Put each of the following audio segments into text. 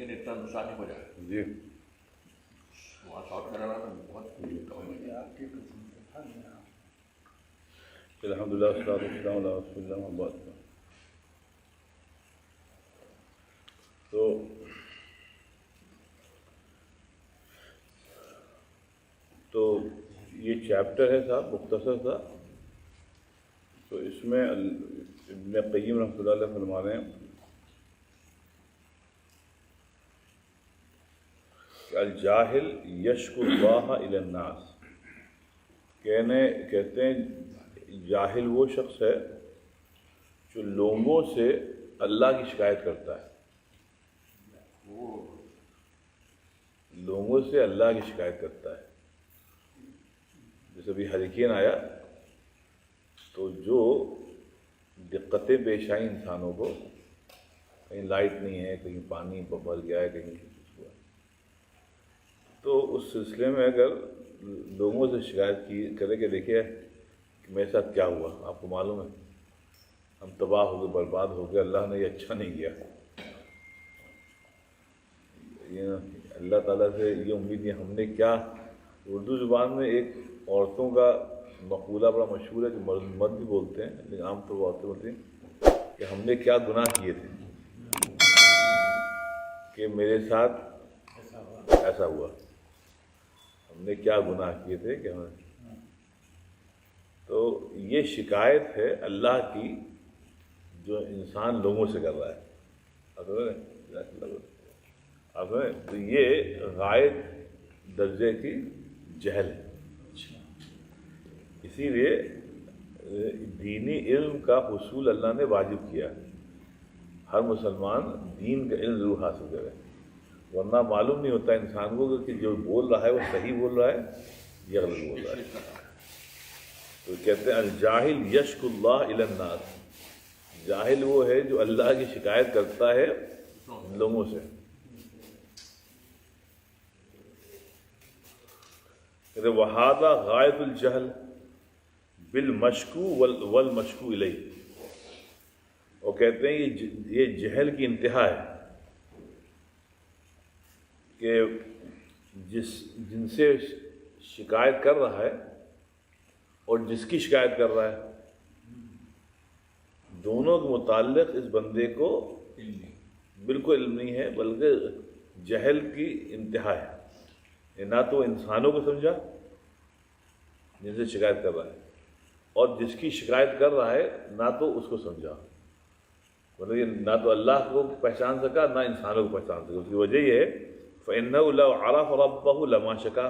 لیکن اتنا نقصان نہیں ہو جائے. جی وہاں شاٹ کرا رہا بہت کم ہے. الحمد للہ والصلاۃ والسلام علی رسول اللہ اما بعد. تو یہ چیپٹر ہے صاحب مختصر سا. تو اس میں ابن قیم رحمۃ اللہ علیہ فرما رہے ہیں کہ الجاہل یشکو اللہ الی الناس. کہتے ہیں جاہل وہ شخص ہے جو لوگوں سے اللہ کی شکایت کرتا ہے. لوگوں سے اللہ کی شکایت کرتا ہے. جیسے ابھی ہریکین آیا تو جو دقتیں پیش آئیں انسانوں کو, کہیں لائٹ نہیں ہے, کہیں پانی بھر گیا ہے, کہیں کچھ ہوا, تو اس سلسلے میں اگر لوگوں سے شکایت کرے کہ دیکھیے کہ میرے ساتھ کیا ہوا, آپ کو معلوم ہے ہم تباہ ہو گئے, برباد ہو گئے, اللہ نے یہ اچھا نہیں کیا. اللہ تعالیٰ سے یہ امید ہے. ہم نے کیا, اردو زبان میں ایک عورتوں کا مقولہ بڑا مشہور ہے جو مرد بھی بولتے ہیں لیکن عام طور پر عورتیں بولتی ہیں کہ ہم نے کیا گناہ کیے تھے کہ میرے ساتھ ایسا ہوا. ہم نے کیا گناہ کیے تھے کہ ہمیں. تو یہ شکایت ہے اللہ کی جو انسان لوگوں سے کر رہا ہے. تو یہ غائب درجے کی جہل ہے. اسی لیے دینی علم کا حصول اللہ نے واجب کیا. ہر مسلمان دین کا علم ضرور حاصل کرے, ورنہ معلوم نہیں ہوتا انسان کو کہ جو بول رہا ہے وہ صحیح بول رہا ہے یا غلط بول رہا ہے. تو کہتے ہیں الجاہل یشک اللہ الی الناس. جاہل وہ ہے جو اللہ کی شکایت کرتا ہے لوگوں سے. کہتے ہیں وہذا غایۃ الجہل بالمشکو والمشکو الیہ. وہ کہتے ہیں یہ جہل کی انتہا ہے کہ جن سے شکایت کر رہا ہے اور جس کی شکایت کر رہا ہے, دونوں کے متعلق اس بندے کو بالکل علم نہیں ہے, بلکہ جہل کی انتہا ہے. نہ تو انسانوں کو سمجھا جن سے شکایت کر رہا ہے, اور جس کی شکایت کر رہا ہے نہ تو اس کو سمجھا. مطلب یہ نہ تو اللہ کو پہچان سکا نہ انسانوں کو پہچان سکا. اس کی وجہ یہ ہے فَإِنَّهُ لَوْ عَرَفَ رَبَّهُ لَمَا شَكَا.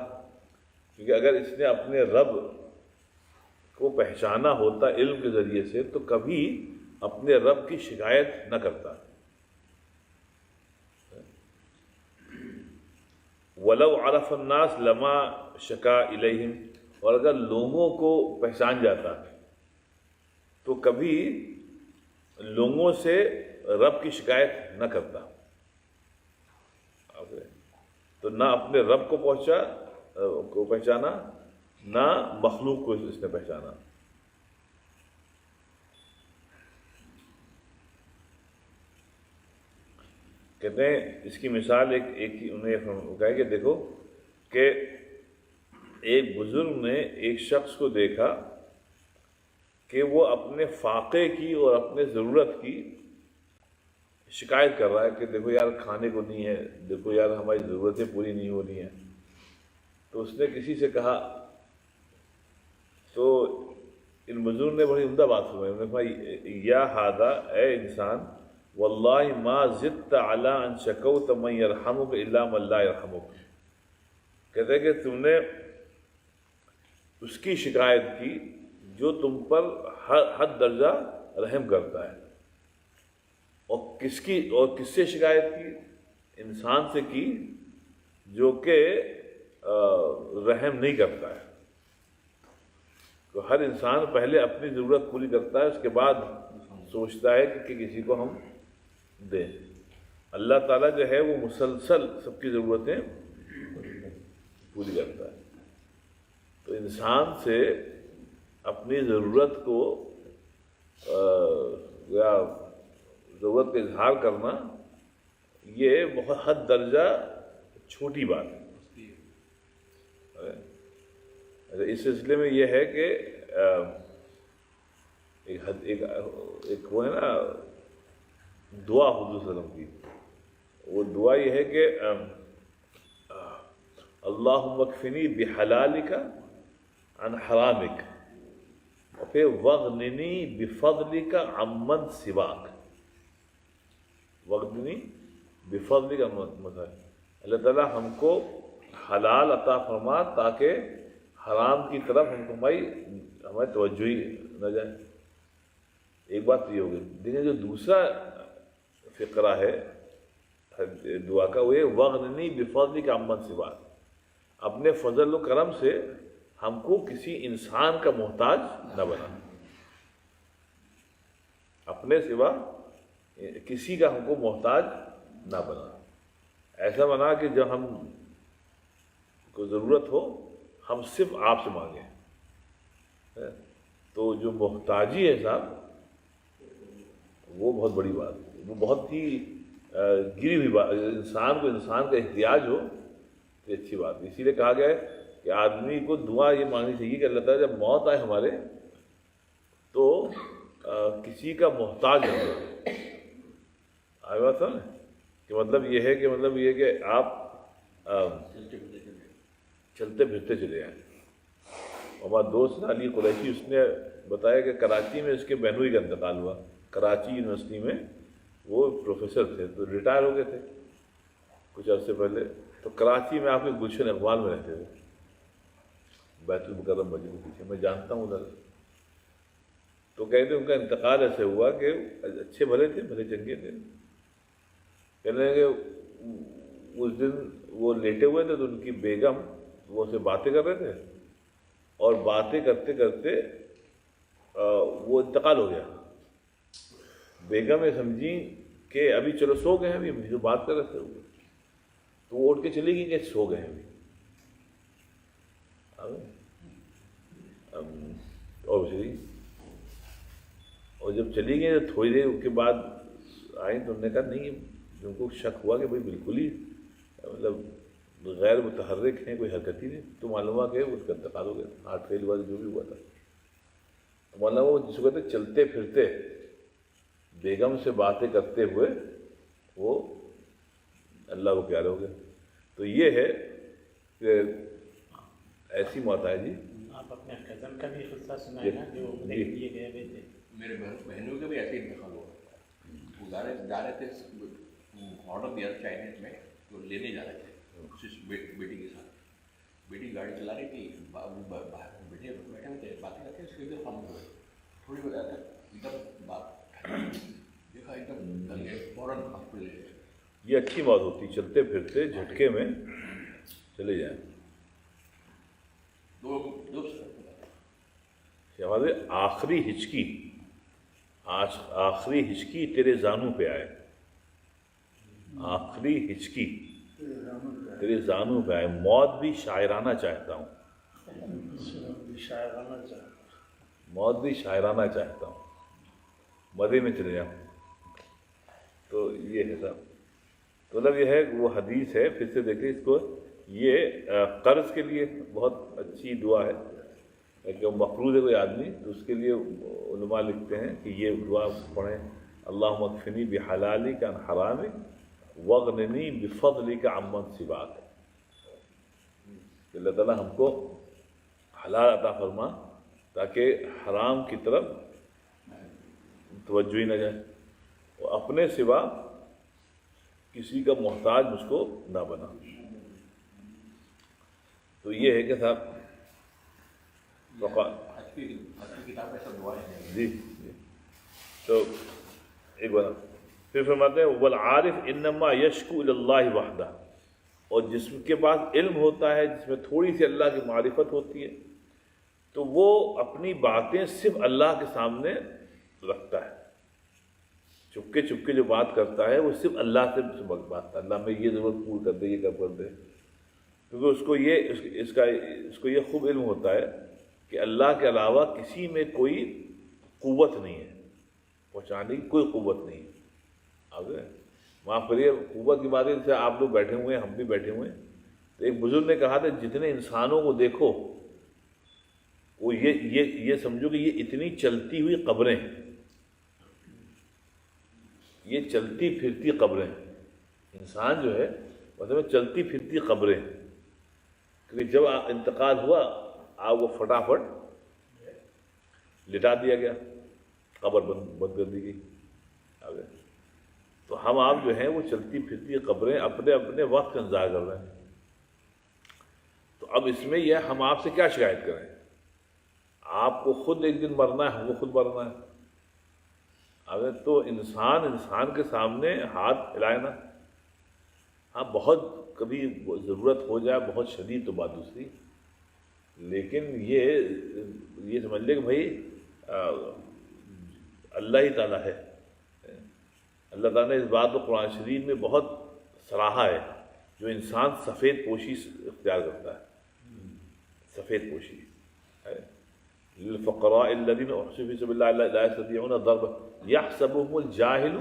کیونکہ اگر اس نے اپنے رب کو پہچانا ہوتا علم کے ذریعے سے تو کبھی اپنے رب کی شکایت نہ کرتا. وَلَوْ عَرَفَ النَّاسِ لَمَا شَكَا إِلَيْهِمْ. اور اگر لوگوں کو پہچان جاتا تو کبھی لوگوں سے رب کی شکایت نہ کرتا. تو نہ اپنے رب کو پہچانا نہ مخلوق کو اس نے پہچانا. کہتے ہیں اس کی مثال ایک انہیں کہا کہ دیکھو کہ ایک بزرگ نے ایک شخص کو دیکھا کہ وہ اپنے فاقے کی اور اپنے ضرورت کی شکایت کر رہا ہے کہ دیکھو یار کھانے کو نہیں ہے, دیکھو یار ہماری ضرورتیں پوری نہیں ہو رہی ہیں. تو اس نے کسی سے کہا, تو ان بزرگ نے بڑی عمدہ بات سنائی. انہوں نے کہا یا ہذا, اے انسان, واللہ ما زدت علی ان شکوت من یرحمک الا من لا یرحمک. کہتے ہیں کہ تم نے اس کی شکایت کی جو تم پر حد درجہ رحم کرتا ہے. اور کس سے شکایت کی؟ انسان سے کی جو کہ رحم نہیں کرتا ہے. تو ہر انسان پہلے اپنی ضرورت پوری کرتا ہے, اس کے بعد سوچتا ہے کہ کسی کو ہم دیں. اللہ تعالیٰ جو ہے وہ مسلسل سب کی ضرورتیں پوری کرتا ہے. تو انسان سے اپنی ضرورت کو یا ضرورت کا اظہار کرنا یہ بہت حد درجہ چھوٹی بات ہے۔ اس سلسلے میں یہ ہے کہ ایک وہ ہے نا دعا حضور صلی اللہ علیہ وسلم کی، وہ دعا یہ ہے کہ اللہم اکفنی بحلالک عن حرامک اور پھر وغننی بفضلک عمن سواک، وغننی بفضلک عمن سواک، اللہ تعالیٰ ہم کو حلال عطا فرما تاکہ حرام کی طرف ہماری توجہ ہی نہ جائے۔ ایک بات تو یہ ہوگی، لیکن جو دوسرا فقرہ ہے دعا کا وہ یہ وغننی بفضلک عمن سواک، اپنے فضل و کرم سے ہم کو کسی انسان کا محتاج نہ بنا، اپنے سوا کسی کا ہم کو محتاج نہ بنا، ایسا بنا کہ جب ہم کو ضرورت ہو ہم صرف آپ سے مانگیں۔ تو جو محتاجی ہے صاحب وہ بہت بڑی بات ہے، وہ بہت ہی گری ہوئی بات، انسان کا احتیاج ہو تو اچھی بات ہے۔ اسی لیے کہا گیا ہے کہ آدمی کو دعا یہ مانگنی چاہیے کہ اللہ تعالیٰ جب موت آئے ہمارے تو کسی کا محتاج نہ ہو۔ آئی بات سمجھ کہ مطلب یہ ہے کہ آپ چلتے پھرتے چلے آئیں۔ ہمارا دوست علی قریشی اس نے بتایا کہ کراچی میں اس کے بہنوئی کا انتقال ہوا، کراچی یونیورسٹی میں وہ پروفیسر تھے تو ریٹائر ہو گئے تھے کچھ عرصے پہلے، تو کراچی میں آپ کے گلشن اقبال میں رہتے تھے، بیت المکرم مسجد کے پیچھے، میں جانتا ہوں ادھر۔ تو کہتے ان کا انتقال ایسے ہوا کہ اچھے بھلے تھے، بھلے چنگے تھے، کہنے لگے اس دن وہ لیٹے ہوئے تھے تو ان کی بیگم وہ سے باتیں کر رہے تھے اور باتیں کرتے کرتے وہ انتقال ہو گیا۔ بیگم یہ سمجھی کہ ابھی چلو سو گئے ہیں، ابھی جو بات کر رہے تھے تو وہ اٹھ کے چلی گئی کہ سو گئے ہیں ابھی، اور جب چلی گئی تو تھوڑی دیر کے بعد آئیں تو انہوں نے کہا نہیں، ان کو شک ہوا کہ بھائی بالکل ہی مطلب غیر متحرک ہیں، کوئی حرکت ہی نہیں، تو معلوم ہوا کہ اس کا انتقال ہو گیا، ہارٹ فیل ہوا جو بھی ہوا تھا۔ تو معلوم وہ جس کو کہتے چلتے پھرتے بیگم سے باتیں کرتے ہوئے وہ اللہ کو پیارے ہو گئے۔ تو یہ ہے کہ ایسی موت ہے۔ جی آپ اپنے کزن کا بھی قصہ سنائیں نا جو لیے گئے ہوئے تھے۔ میرے بہنوں کا بھی ایسے ہی انتقال ہوا، وہ جا رہے تھے آرڈر دیا چائنیز میں، تو لینے جا رہے تھے بیٹی کے ساتھ، بیٹی گاڑی چلا رہی تھی، بیٹے بیٹھے ہوئے تھے باتیں کرتے، اس کے ادھر خاموش ہوئے، تھوڑی بات آتا ایک دم بات دیکھا ایک دم ڈل گئے، فوراً ہاسپٹل لے گئے۔ یہ اچھی بات ہوتی، چلتے پھرتے جھٹکے میں چلے جائیں۔ ہمارے آخری ہچکی تیرے زانوں پہ آئے، آخری ہچکی تیرے زانوں پہ آئے، موت بھی شاعرانہ چاہتا ہوں، موت بھی شاعرانہ چاہتا ہوں، مدے میں چلے جاؤں۔ تو یہ ہے صاحب، تو مطلب یہ ہے وہ حدیث ہے، پھر سے دیکھیں اس کو، یہ قرض کے لیے بہت اچھی دعا ہے کہ مقروض ہے کوئی آدمی تو اس کے لیے علماء لکھتے ہیں کہ یہ دعا پڑھیں، اللہم اکفنی بحلالک عن حرامک وغننی بفضلک عمن سواک، کہ اللہ تعالیٰ ہم کو حلال عطا فرما تاکہ حرام کی طرف توجہ ہی نہ جائے، اور اپنے سوا کسی کا محتاج مجھ کو نہ بنا۔ تو یہ ہے کہ صاحب کتاب میں سب دعائیں ہیں۔ جی تو ایک بار پھر فرماتے ہیں والعارف انما یشکو الی اللہ وحدہ، اور جس کے پاس علم ہوتا ہے، جس میں تھوڑی سی اللہ کی معرفت ہوتی ہے، تو وہ اپنی باتیں صرف اللہ کے سامنے رکھتا ہے، چپکے چپکے جو بات کرتا ہے وہ صرف اللہ سے بات کرتا ہے، اللہ میں یہ ضرورت پور کر دے، یہ کر دے، کیونکہ اس کو یہ خوب علم ہوتا ہے کہ اللہ کے علاوہ کسی میں کوئی قوت نہیں ہے، پہنچانے کی کوئی قوت نہیں ہے۔ آگے معاف کریے قوت کی بات ہے، جیسے آپ لوگ بیٹھے ہوئے ہیں، ہم بھی بیٹھے ہوئے ہیں، تو ایک بزرگ نے کہا تھا جتنے انسانوں کو دیکھو وہ یہ سمجھو کہ یہ اتنی چلتی ہوئی قبریں، یہ چلتی پھرتی قبریں، انسان جو ہے مطلب چلتی پھرتی قبریں، کیونکہ جب انتقال ہوا آپ کو فٹافٹ لٹا دیا گیا، قبر بند کر دی گئی آگے. تو ہم آپ جو ہیں وہ چلتی پھرتی قبریں اپنے اپنے وقت کا انتظار کر رہے ہیں. تو اب اس میں یہ ہم آپ سے کیا شکایت کریں؟ آپ کو خود ایک دن مرنا ہے، ہم کو خود مرنا ہے. اگر تو انسان کے سامنے ہاتھ پھیلائے نا. ہاں بہت کبھی ضرورت ہو جائے بہت شدید تو بات دوسری، لیکن یہ سمجھ لے کہ بھائی اللہ ہی تعالیٰ ہے. اللہ تعالیٰ نے اس بات کو قرآن شریف میں بہت سراہا ہے، جو انسان سفید پوشی اختیار کرتا ہے، سفید پوشی. للفقراء الذين احصروا في سبيل الله لا يستطيعون ضربا يحسبهم الجاهل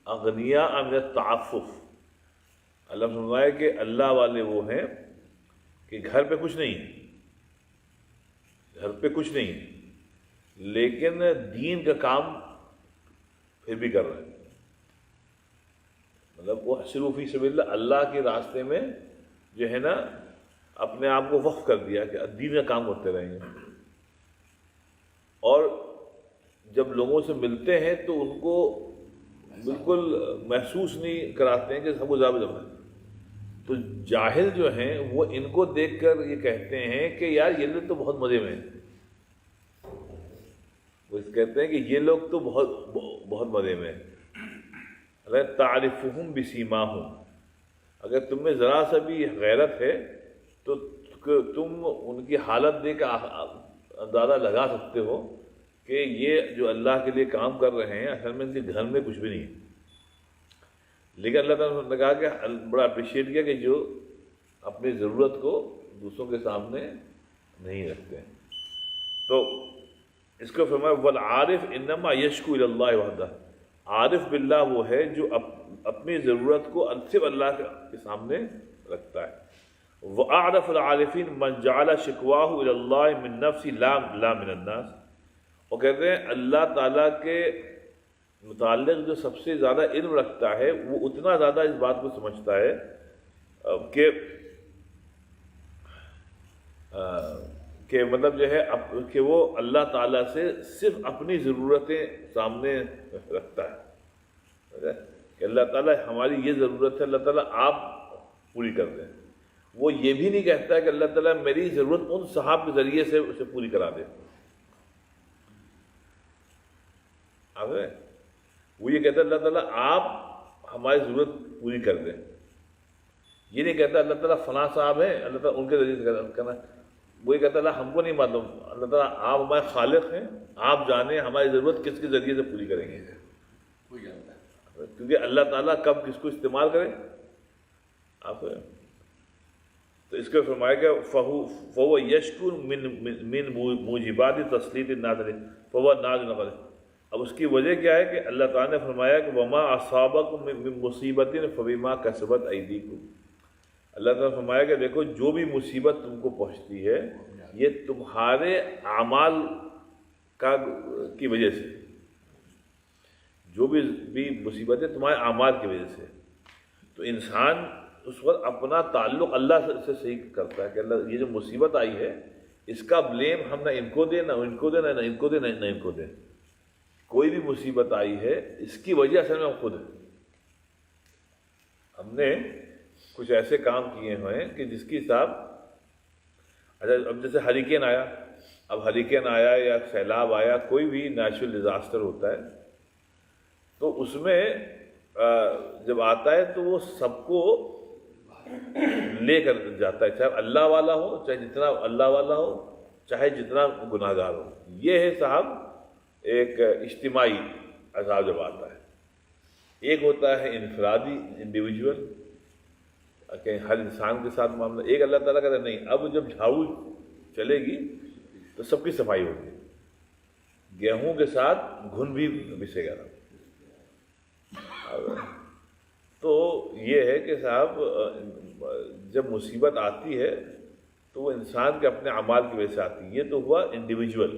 اغنياء من التعفف. اللہ نے فرمایا کہ اللہ والے وہ ہیں کہ گھر پہ کچھ نہیں، گھر پہ کچھ نہیں، لیکن دین کا کام پھر بھی کر رہے ہیں. مطلب وہ احصروا فی سبیل اللہ، اللہ کے راستے میں جو ہے نا اپنے آپ کو وقف کر دیا کہ دین کا کام کرتے رہیں گے. اور جب لوگوں سے ملتے ہیں تو ان کو بالکل محسوس نہیں کراتے ہیں کہ سب کو زیادہ ہے. تو جاہل جو ہیں وہ ان کو دیکھ کر یہ کہتے ہیں کہ یار یہ لوگ تو بہت مزے میں ہیں. وہ کہتے ہیں کہ یہ لوگ تو بہت مزے میں ہیں. اگر تعرفہم بسیماہم، اگر تم میں ذرا سا بھی غیرت ہے تو تم ان کی حالت دیکھ کر اندازہ لگا سکتے ہو کہ یہ جو اللہ کے لیے کام کر رہے ہیں اصل میں ان کے گھر میں کچھ بھی نہیں ہے. لیکن اللہ تعالیٰ نے کہا کہ بڑا اپریشیٹ کیا کہ جو اپنی ضرورت کو دوسروں کے سامنے نہیں رکھتے ہیں. تو اس کو فرمایا والعارف انما یشکو الی اللہ وحدہ. عارف باللہ وہ ہے جو اپنی ضرورت کو صرف اللہ کے سامنے رکھتا ہے. وَأَعْرَفُ الْعَارِفِينَ مَنْ جَعَلَ شِكْوَاهُ إِلَى اللَّهِ مِنْ نَفْسِ لَا مِنَ النَّاسِ. اور کہتے ہیں اللہ تعالیٰ کے متعلق جو سب سے زیادہ علم رکھتا ہے وہ اتنا زیادہ اس بات کو سمجھتا ہے کہ مطلب جو ہے کہ وہ اللہ تعالیٰ سے صرف اپنی ضرورتیں سامنے رکھتا ہے کہ اللہ تعالیٰ ہماری یہ ضرورت ہے، اللہ تعالیٰ آپ پوری کر دیں. وہ یہ بھی نہیں کہتا ہے کہ اللہ تعالیٰ میری ضرورت ان صحاب کے ذریعے سے اسے پوری کرا دے. وہ یہ کہتا ہے اللہ تعالیٰ آپ ہماری ضرورت پوری کر دیں. یہ نہیں کہتا اللہ تعالیٰ فلاں صاحب ہیں اللہ تعالیٰ ان کے ذریعے سے کرنا. وہ یہ کہتا اللہ ہم کو نہیں معلوم، اللہ تعالیٰ آپ ہمارے خالق ہیں، آپ جانیں ہماری ضرورت کس کے ذریعے سے پوری کریں گے. کوئی جانتا ہے کیونکہ اللہ تعالیٰ کب کس کو استعمال کرے آپ. تو اس کو فرمایا کہ فهو یشکر من موجبات تسلیط الناس فهو ناج نقل. اب اس کی وجہ کیا ہے کہ اللہ تعالیٰ نے فرمایا کہ وما اصابکم من مصیبت فبما کسبت ایدیکم. اللہ تعالیٰ نے فرمایا کہ دیکھو جو بھی مصیبت تم کو پہنچتی ہے یہ تمہارے اعمال کی وجہ سے، جو بھی مصیبتیں تمہارے اعمال کی وجہ سے. تو انسان اس وقت اپنا تعلق اللہ سے صحیح کرتا ہے کہ اللہ یہ جو مصیبت آئی ہے اس کا بلیم ہم نہ ان کو دیں نہ ان کو دیں نہ ان کو دیں نہ ان کو دیں. کوئی بھی مصیبت آئی ہے اس کی وجہ اصل میں ہم خود ہیں. ہم نے کچھ ایسے کام کیے ہوئے ہیں کہ جس کی حساب اچھا اب جیسے ہریکین آیا، اب ہریکین آیا یا سیلاب آیا، کوئی بھی نیچرل ڈیزاسٹر ہوتا ہے تو اس میں جب آتا ہے تو وہ سب کو لے کر جاتا ہے، چاہے اللہ والا ہو، چاہے جتنا اللہ والا ہو، چاہے جتنا گناہ گار ہو. یہ ہے صاحب ایک اجتماعی عذاب جب آتا ہے. ایک ہوتا ہے انفرادی انڈیویجول کہ ہر انسان کے ساتھ معاملہ. ایک اللہ تعالیٰ کہتا ہے نہیں اب جب جھاڑو چلے گی تو سب کی صفائی ہوگی، گیہوں کے ساتھ گھن بھی پسے گا. تو یہ ہے کہ صاحب جب مصیبت آتی ہے تو وہ انسان کے اپنے اعمال کی وجہ سے آتی ہے. یہ تو ہوا انڈیویجول.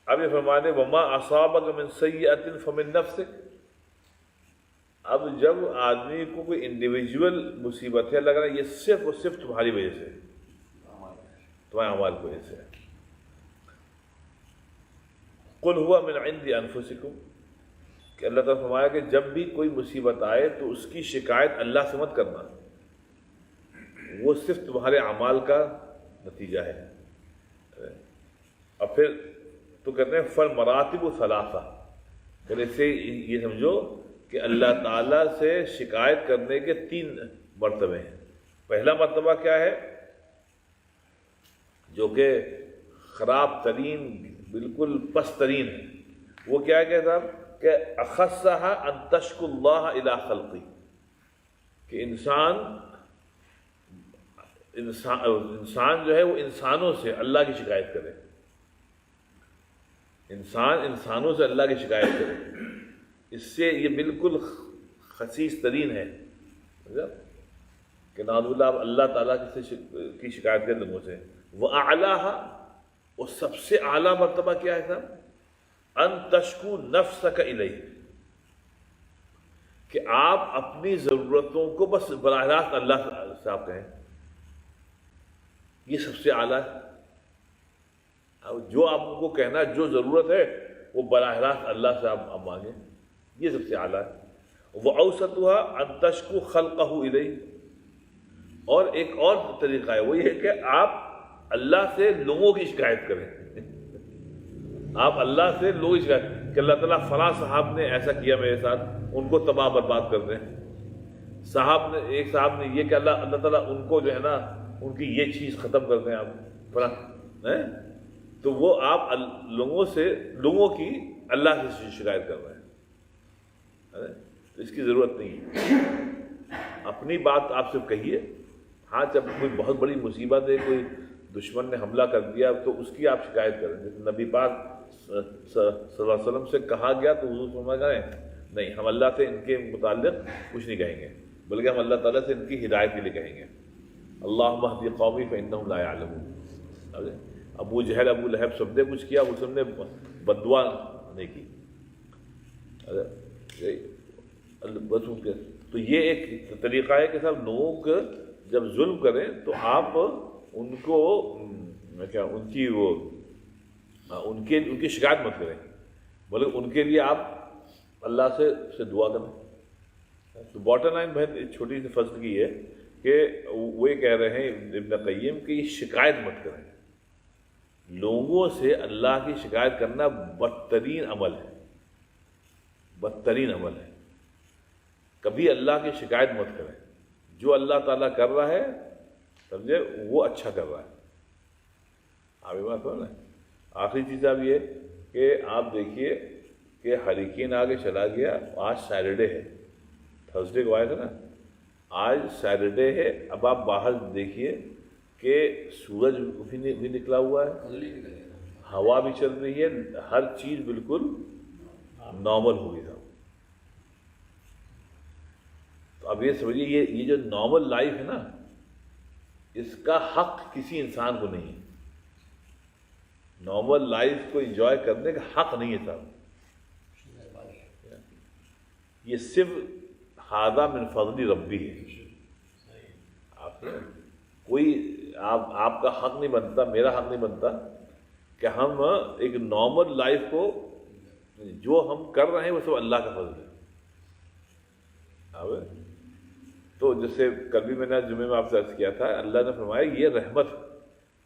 اب یہ فرمانے وما اصابک من سیئۃ فمن نفسک. اب جب آدمی کو کوئی انڈیویجول مصیبت ہے لگ رہا ہے یہ صرف اور صرف تمہاری وجہ سے، تمہارے اعمال کی وجہ سے. قل ہوا من عند انفسکم، کہ اللہ تعالیٰ فرمایا کہ جب بھی کوئی مصیبت آئے تو اس کی شکایت اللہ سے مت کرنا، وہ صرف تمہارے اعمال کا نتیجہ ہے. اور پھر تو کہتے ہیں فالمراتب ثلاثہ، پھر اس سے یہ سمجھو کہ اللہ تعالیٰ سے شکایت کرنے کے 3 مرتبے ہیں. پہلا مرتبہ کیا ہے؟ جو کہ خراب ترین، بالکل پست ترین ہے. وہ کیا ہے کہ صاحب کہ اخصھا ان تشکو اللہ الی خلقی، کہ انسان جو ہے وہ انسانوں سے اللہ کی شکایت کرے. انسان انسانوں سے اللہ کی شکایت کرے. اس سے یہ بالکل خسیس ترین ہے کہ نعوذ باللہ آپ اللہ تعالیٰ کی شکایت کریں لوگوں سے. وَأَعْلَاهَا، اور سب سے اعلیٰ مرتبہ کیا ہے صاحب؟ ان تشکو نفسک الیہ، کہ آپ اپنی ضرورتوں کو بس براہ راست اللہ سے آپ کہیں. یہ سب سے اعلیٰ ہے. جو آپ کو کہنا جو ضرورت ہے وہ براہ راست اللہ سے آپ مانگیں، یہ سب سے اعلیٰ ہے. وَأَوْسَطُهَا أَن تَشْكُو خَلْقَهُ إِلَيْهِ، اور ایک اور طریقہ ہے وہ یہ ہے کہ آپ اللہ سے لوگوں کی شکایت کریں. آپ اللہ سے لوگوں کی شکایت کہ اللہ تعالیٰ فلاں صاحب نے ایسا کیا میرے ساتھ، ان کو تباہ برباد کر دیں. ایک صاحب نے یہ کہ اللہ تعالیٰ ان کو جو ہے نا ان کی یہ چیز ختم کر دیں. آپ فلاں تو وہ آپ لوگوں کی اللہ سے شکایت کر رہے ہیں. اس کی ضرورت نہیں ہے. اپنی بات آپ صرف کہیے. ہاں جب کوئی بہت بڑی مصیبت ہے، کوئی دشمن نے حملہ کر دیا تو اس کی آپ شکایت کریں. جیسے نبی پاک صلی اللہ علیہ وسلم سے کہا گیا تو حضور فرمایا کریں نہیں، ہم اللہ سے ان کے متعلق کچھ نہیں کہیں گے، بلکہ ہم اللہ تعالیٰ سے ان کی ہدایت کے لیے کہیں گے. اللہم اہد قومی فانہم لا یعلمون. ابو جہل ابو لہب سب نے کچھ کیا، وہ سب نے بد دعا نہیں کی. تو یہ ایک طریقہ ہے کہ صاحب لوگ جب ظلم کریں تو آپ ان کو کیا ان کی شکایت مت کریں، بلکہ ان کے لیے آپ اللہ سے دعا کریں. تو باٹم لائن بہت چھوٹی سی فصل کی ہے کہ وہ یہ کہہ رہے ہیں ابن قیم کہ یہ شکایت مت کریں. لوگوں سے اللہ کی شکایت کرنا بدترین عمل ہے، بدترین عمل ہے. کبھی اللہ کی شکایت مت کریں. جو اللہ تعالیٰ کر رہا ہے سمجھے وہ اچھا کر رہا ہے. آپ یہ بات سمجھ رہے ہیں. آخری چیز اب یہ کہ آپ دیکھیے کہ ہریکین آگے چلا گیا. آج سیٹرڈے ہے، تھرسڈے کو آیا تھا نا، آج سیٹرڈے ہے. اب آپ باہر دیکھیے کہ سورج بھی نکلا ہوا ہے، ہوا بھی چل رہی ہے، ہر چیز بالکل نارمل ہو گئی. تو اب یہ سمجھیے یہ جو نارمل لائف ہے نا، اس کا حق کسی انسان کو نہیں ہے. نارمل لائف کو انجوائے کرنے کا حق نہیں ہے صاحب. یہ صرف ھذا من فضل ربی ہے. آپ کا حق نہیں بنتا، میرا حق نہیں بنتا کہ ہم ایک نارمل لائف کو جو ہم کر رہے ہیں وہ سب اللہ کا فضل ہے. تو جیسے کل بھی میں نے جمعے میں آپ سے عرض کیا تھا، اللہ نے فرمایا یہ رحمت،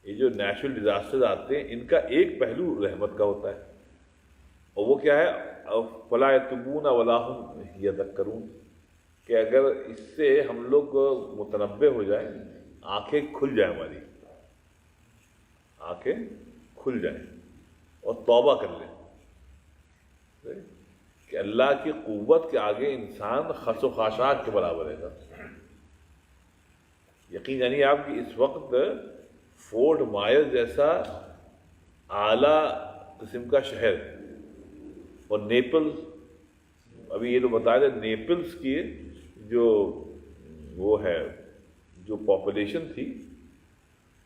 یہ جو نیچرل ڈیزاسٹر آتے ہیں ان کا ایک پہلو رحمت کا ہوتا ہے، اور وہ کیا ہے؟ فلا یتوبون ولا هم یذکرون، کہ اگر اس سے ہم لوگ متنبہ ہو جائیں، آنکھیں کھل جائیں، ہماری آنکھیں کھل جائیں اور توبہ کر لیں کہ اللہ کی قوت کے آگے انسان خس و خاشاک کے برابر ہے. یقین جانیے آپ کی اس وقت فورٹ مائر جیسا اعلیٰ قسم کا شہر اور نیپل ابھی یہ تو بتا دیں نیپلز کی جو وہ ہے جو پاپولیشن تھی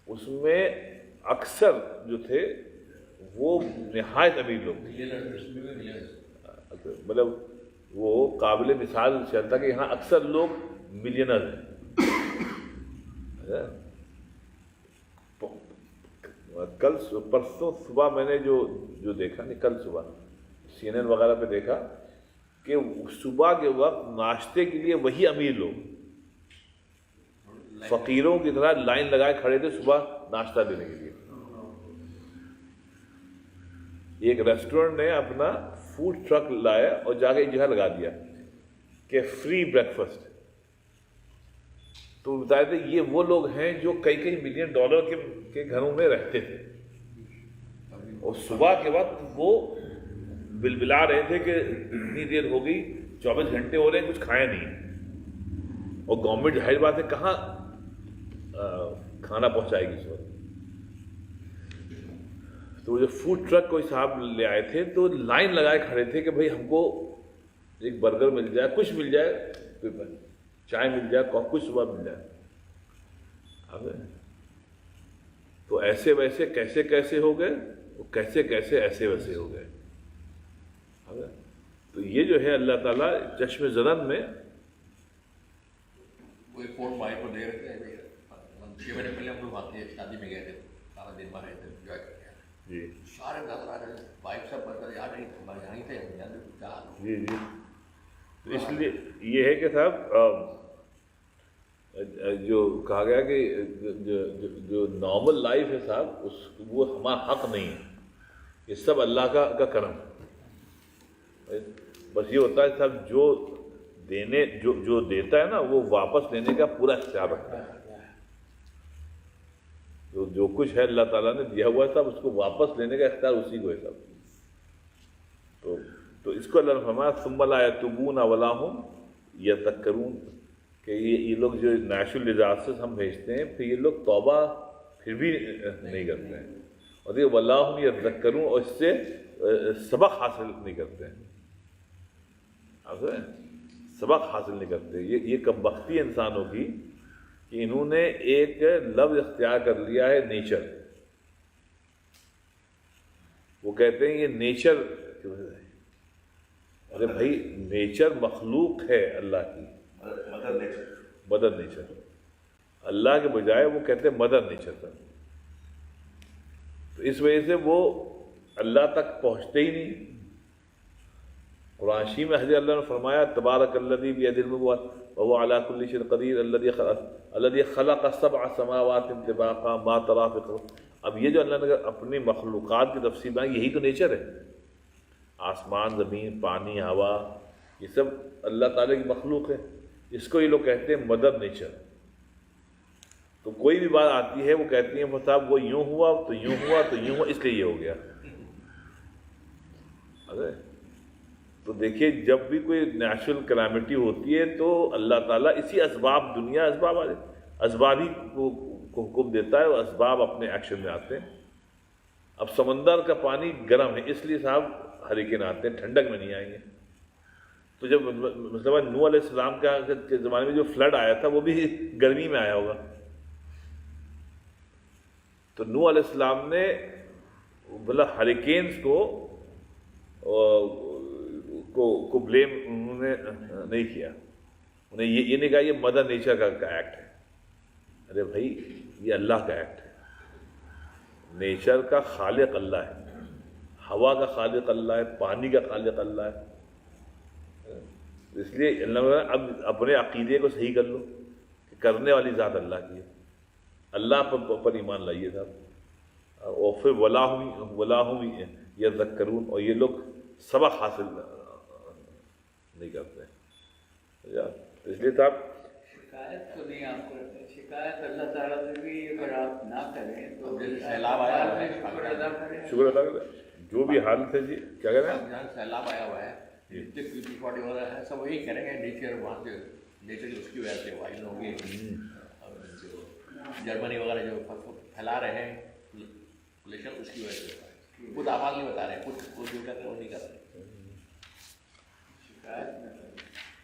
اس میں اکثر جو تھے وہ نہایت امیر لوگ تھے، مطلب وہ قابل مثال چلتا کہ یہاں اکثر لوگ ملینر ہیں۔ کل پرسوں صبح میں نے جو دیکھا نہیں، کل صبح CNN وغیرہ پہ دیکھا کہ صبح کے وقت ناشتے کے لیے وہی امیر لوگ فقیروں کی طرح لائن لگائے کھڑے تھے صبح ناشتہ دینے کے لیے۔ ایک ریسٹورینٹ نے اپنا فوڈ ٹرک لایا اور جا کے ایک جگہ لگا دیا کہ فری بریکفاسٹ۔ تو بتایا تھے یہ وہ لوگ ہیں جو کئی ملین ڈالر کے گھروں میں رہتے تھے، اور صبح کے وقت وہ بلبلا رہے تھے کہ اتنی دیر ہو گئی، 24 گھنٹے ہو رہے ہیں کچھ کھایا نہیں، اور گورنمنٹ ظاہر بات ہے کہاں کھانا پہنچائے گی اس وقت۔ تو جو فوڈ ٹرک کوئی صاحب لے آئے تھے تو لائن لگائے کھڑے تھے کہ بھئی ہم کو ایک برگر مل جائے، کچھ مل جائے، چائے مل جائے، کچھ صبح مل جائے۔ تو ایسے ویسے کیسے ہو گئے، کیسے ایسے ویسے ہو گئے۔ تو یہ جو ہے اللہ تعالیٰ چشم زدن میں کوئی فون بھائی کو دے رہے تھے 6 مہینے پہلے ہم لوگ وہاں کے شادی میں گئے تھے، سارا دن وہاں رہے تھے، انجوائے کر کے جی سارے نظر آ رہے تھے، بائک سب پر یاد نہیں یہیں تھے جی جی۔ تو اس لیے یہ ہے کہ صاحب جو کہا گیا کہ جو نارمل لائف ہے صاحب وہ ہمارا حق نہیں ہے، یہ سب اللہ کا کرم۔ بس یہ ہوتا ہے صاحب جو دیتا ہے نا وہ واپس لینے کا پورا اختیار رکھتا ہے۔ جو کچھ ہے اللہ تعالیٰ نے دیا ہوا ہے صاحب اس کو واپس لینے کا اختیار اسی کو ہے صاحب۔ تو اس کو اللہ نے فرمایا ثم لا یتوبون ولا هم یذکرون، کہ یہ لوگ جو نیچرل ڈیزاسٹر ہم بھیجتے ہیں پھر یہ لوگ توبہ پھر بھی نہیں کرتے ہیں، اور دیکھ ولا هم یذکرون، اور اس سے سبق حاصل نہیں کرتے ہیں، سبق حاصل نہیں کرتے۔ یہ کم بختی انسانوں کی کہ انہوں نے ایک لفظ اختیار کر لیا ہے نیچر۔ وہ کہتے ہیں یہ نیچر، ارے بھائی نیچر مخلوق ہے اللہ کی، مدر نیچر، اللہ کے بجائے وہ کہتے ہیں مدر نیچر پر۔ تو اس وجہ سے وہ اللہ تک پہنچتے ہی نہیں۔ قرآن شریف میں حضرت اللہ نے فرمایا تبارک الذی بیدہ الملک وهو علی کل شیء قدیر الذی خلق 7 سماوات طباقا ما تری فی خلق۔ اب یہ جو اللہ نے اپنی مخلوقات کی تفصیل بیان، یہی تو نیچر ہے، آسمان، زمین، پانی، ہوا، یہ سب اللہ تعالیٰ کی مخلوق ہے۔ اس کو یہ لوگ کہتے ہیں مدر نیچر۔ تو کوئی بھی بات آتی ہے وہ کہتی ہیں صاحب وہ یوں ہوا تو یوں ہوا تو یوں ہوا اس لیے یہ ہو گیا۔ تو دیکھیے جب بھی کوئی نیچرل کلیمٹی ہوتی ہے تو اللہ تعالیٰ اسی اسباب، دنیا اسباب ہی کو حکم دیتا ہے، اور اسباب اپنے ایکشن میں آتے ہیں۔ اب سمندر کا پانی گرم ہے اس لیے صاحب ہریکین آتے ہیں، ٹھنڈک میں نہیں آئیں گے۔ تو جب مثلا نوح علیہ السلام کے زمانے میں جو فلڈ آیا تھا وہ بھی گرمی میں آیا ہوگا۔ تو نوح علیہ السلام نے مطلب ہریکینز کو بلیم انہوں نے نہیں کیا، انہیں یہ نہیں کہا یہ مدر نیچر کا ایکٹ ہے۔ ارے بھائی یہ اللہ کا ایکٹ ہے، نیچر کا خالق اللہ ہے، ہوا کا خالق اللہ ہے، پانی کا خالق اللہ ہے۔ اس لیے اللہ اب اپنے عقیدے کو صحیح کر لو کہ کرنے والی ذات اللہ کی ہے، اللہ پر ایمان لائیے صاحب، اور پھر ولا هم یذکرون، اور یہ لوگ سبق حاصل نہیں کرتے ہیں۔ اس لیے صاحب شکایت تو نہیں آپ کرتے، شکایت اللہ تعالیٰ سے بھی اگر آپ نہ کریں تو سیلاب آیا ہوا ہے، شکر ادا کریں، شکر ادا کریں جو بھی حالت ہے۔ جی کیا کہہ رہے ہیں؟ جہاں سیلاب آیا ہوا ہے جتنے پیپل پارٹی وغیرہ ہے سب وہی کریں گے، نیچر وہاں سے نیچر اس کی وجہ سے وائل ہوگی، اور جو جرمنی وغیرہ جو پھیلا رہے ہیں پولیشن اس کی وجہ سے خود آواز نہیں بتا رہے، خود جو کر رہے ہیں وہ نہیں کر رہے۔ شکایت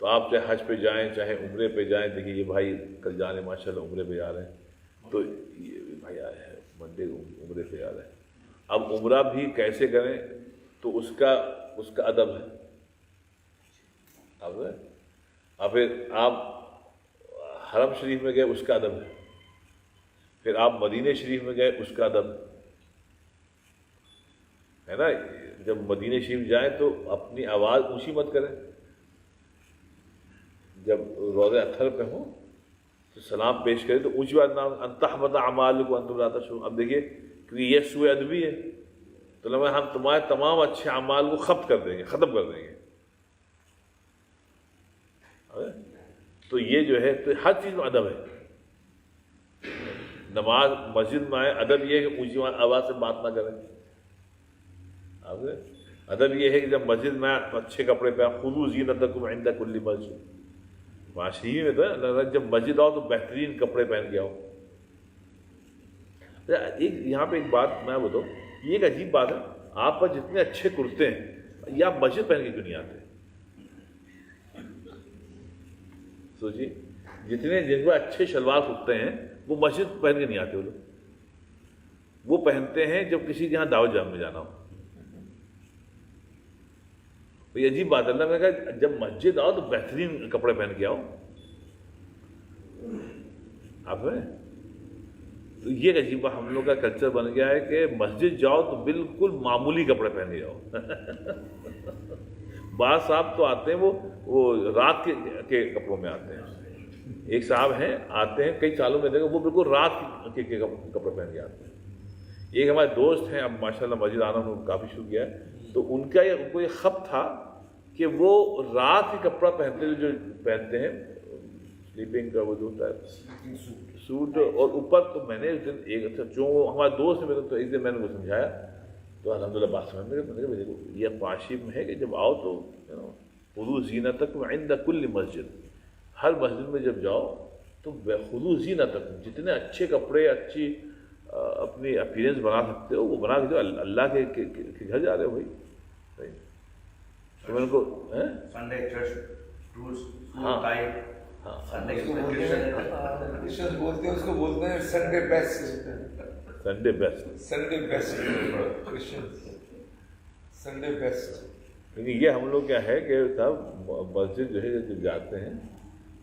تو آپ چاہے حج پہ جائیں چاہے عمرے پہ جائیں، دیکھیے یہ بھائی کل جانے ماشاء اللہ عمرے پہ جا رہے ہیں، تو یہ بھائی آئے ہیں منڈے عمرے پہ جا رہے ہیں۔ اب عمرہ بھی کیسے کریں تو اس کا ادب ہے۔ اب پھر آپ حرم شریف میں گئے، اس کا ادب ہے، پھر آپ مدینہ شریف میں گئے، اس کا ادب ہے نا۔ جب مدینہ شریف جائیں تو اپنی آواز اونچی مت کریں، جب روضہ اطہر پہ ہوں تو سلام پیش کریں تو اونچی بات نہ ان تحبط اعمالکم وانتم لا تشعرون۔ اب دیکھیے کہ یہ سوء ادبی ہے، تو لمحہ ہم تمہارے تمام اچھے اعمال کو ختم کر دیں گے۔ تو یہ جو ہے تو ہر چیز میں ادب ہے۔ نماز مسجد میں آئے، ادب یہ ہے کہ اونچی آواز سے بات نہ کریں۔ ادب یہ ہے کہ جب مسجد میں اچھے کپڑے پہ خذوا زینتکم عند کل مسجد، معاشرے میں تو جب مسجد آؤ تو بہترین کپڑے پہن کے آؤ۔ یہاں پہ ایک بات میں بتاؤں، یہ ایک عجیب بات ہے، آپ پر جتنے اچھے کرتے ہیں یہ آپ مسجد پہن کے کیوں نہیں آتے؟ سوچیے، جتنے جن کو اچھے شلوار کرتے ہیں وہ مسجد پہن کے نہیں آتے، وہ پہنتے ہیں جب کسی کے یہاں دعوت میں جانا ہو۔ یہ عجیب بات ہے، اللہ نے کہا جب مسجد آؤ تو بہترین کپڑے پہن کے آؤ۔ آپ تو یہ عجیب ہم لوگ کا کلچر بن گیا ہے کہ مسجد جاؤ تو بالکل معمولی کپڑے پہن کے جاؤ۔ بعض صاحب تو آتے ہیں وہ رات کے کپڑوں میں آتے ہیں، ایک صاحب ہیں آتے ہیں کئی سالوں میں دیکھو وہ بالکل رات کے کپڑے پہن کے آتے ہیں۔ ایک ہمارے دوست ہیں، اب ماشاءاللہ مسجد آنا انہوں نے کافی شروع کیا ہے، تو ان کو یہ خط تھا کہ وہ رات کے کپڑا پہنتے ہیں سلیپنگ کا وہ جو ہوتا ہے سوٹ، اور اوپر تو میں نے اس دن ایک جو ہمارے دوست نے تو ایک دن میں نے وہ سمجھایا تو الحمدللہ بات سمجھ میں دیکھو یہ پانچیب میں ہے کہ جب آؤ تو خذوا زینتکم عند کل مسجد، ہر مسجد میں جب جاؤ تو خذوا زینتکم، جتنے اچھے کپڑے اچھی اپنی اپیرنس بنا سکتے ہو وہ بنا کے جو اللہ کے گھر جا رہے ہو بھائی۔ تو میں ان کو سنڈے چرچ ٹولز ہاں ٹائی ہاں کرسچنز بولتے ہیں اس کو بولتے ہیں Sunday best, Sunday best, Sunday best Christians Sunday best. لیکن یہ ہم لوگ کیا ہے کہ صاحب مسجد جو ہے جب جاتے ہیں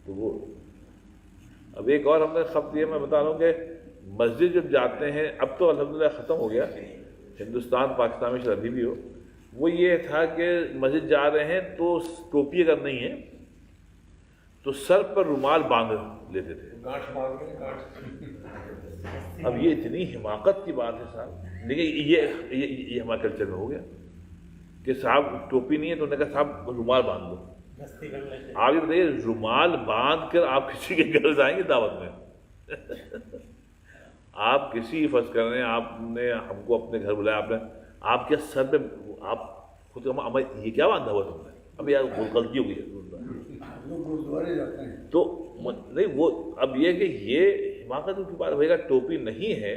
تو وہ اب ایک اور ہم نے خط دیا، میں بتا رہا ہوں کہ مسجد جب جاتے ہیں اب تو الحمدللہ ختم ہو گیا، ہندوستان پاکستان میں شاید ابھی بھی ہو، وہ یہ تھا کہ مسجد جا رہے ہیں تو ٹوپی اگر نہیں ہے تو سر پر رومال باندھ لیتے تھے۔ گانٹھ مار کے گانٹھ۔ اب یہ اتنی حماقت کی بات ہے صاحب، لیکن یہ ہمارے کلچر میں ہو گیا کہ صاحب ٹوپی نہیں ہے تو انہوں نے کہا صاحب رومال باندھ لو۔ آپ یہ بتائیے رومال باندھ کر آپ کسی کے گھر جائیں گے دعوت میں؟ آپ کسی فرض کر رہے ہیں آپ نے ہم کو اپنے گھر بلایا، آپ کے سر پہ آپ خود یہ کیا باندھا ہوا تم نے؟ اب یار غلطی ہو گئی ہے گرودوارے جاتے ہیں تو نہیں، وہ اب یہ کہ یہ حماقت کی بات ہوئے گا، ٹوپی نہیں ہے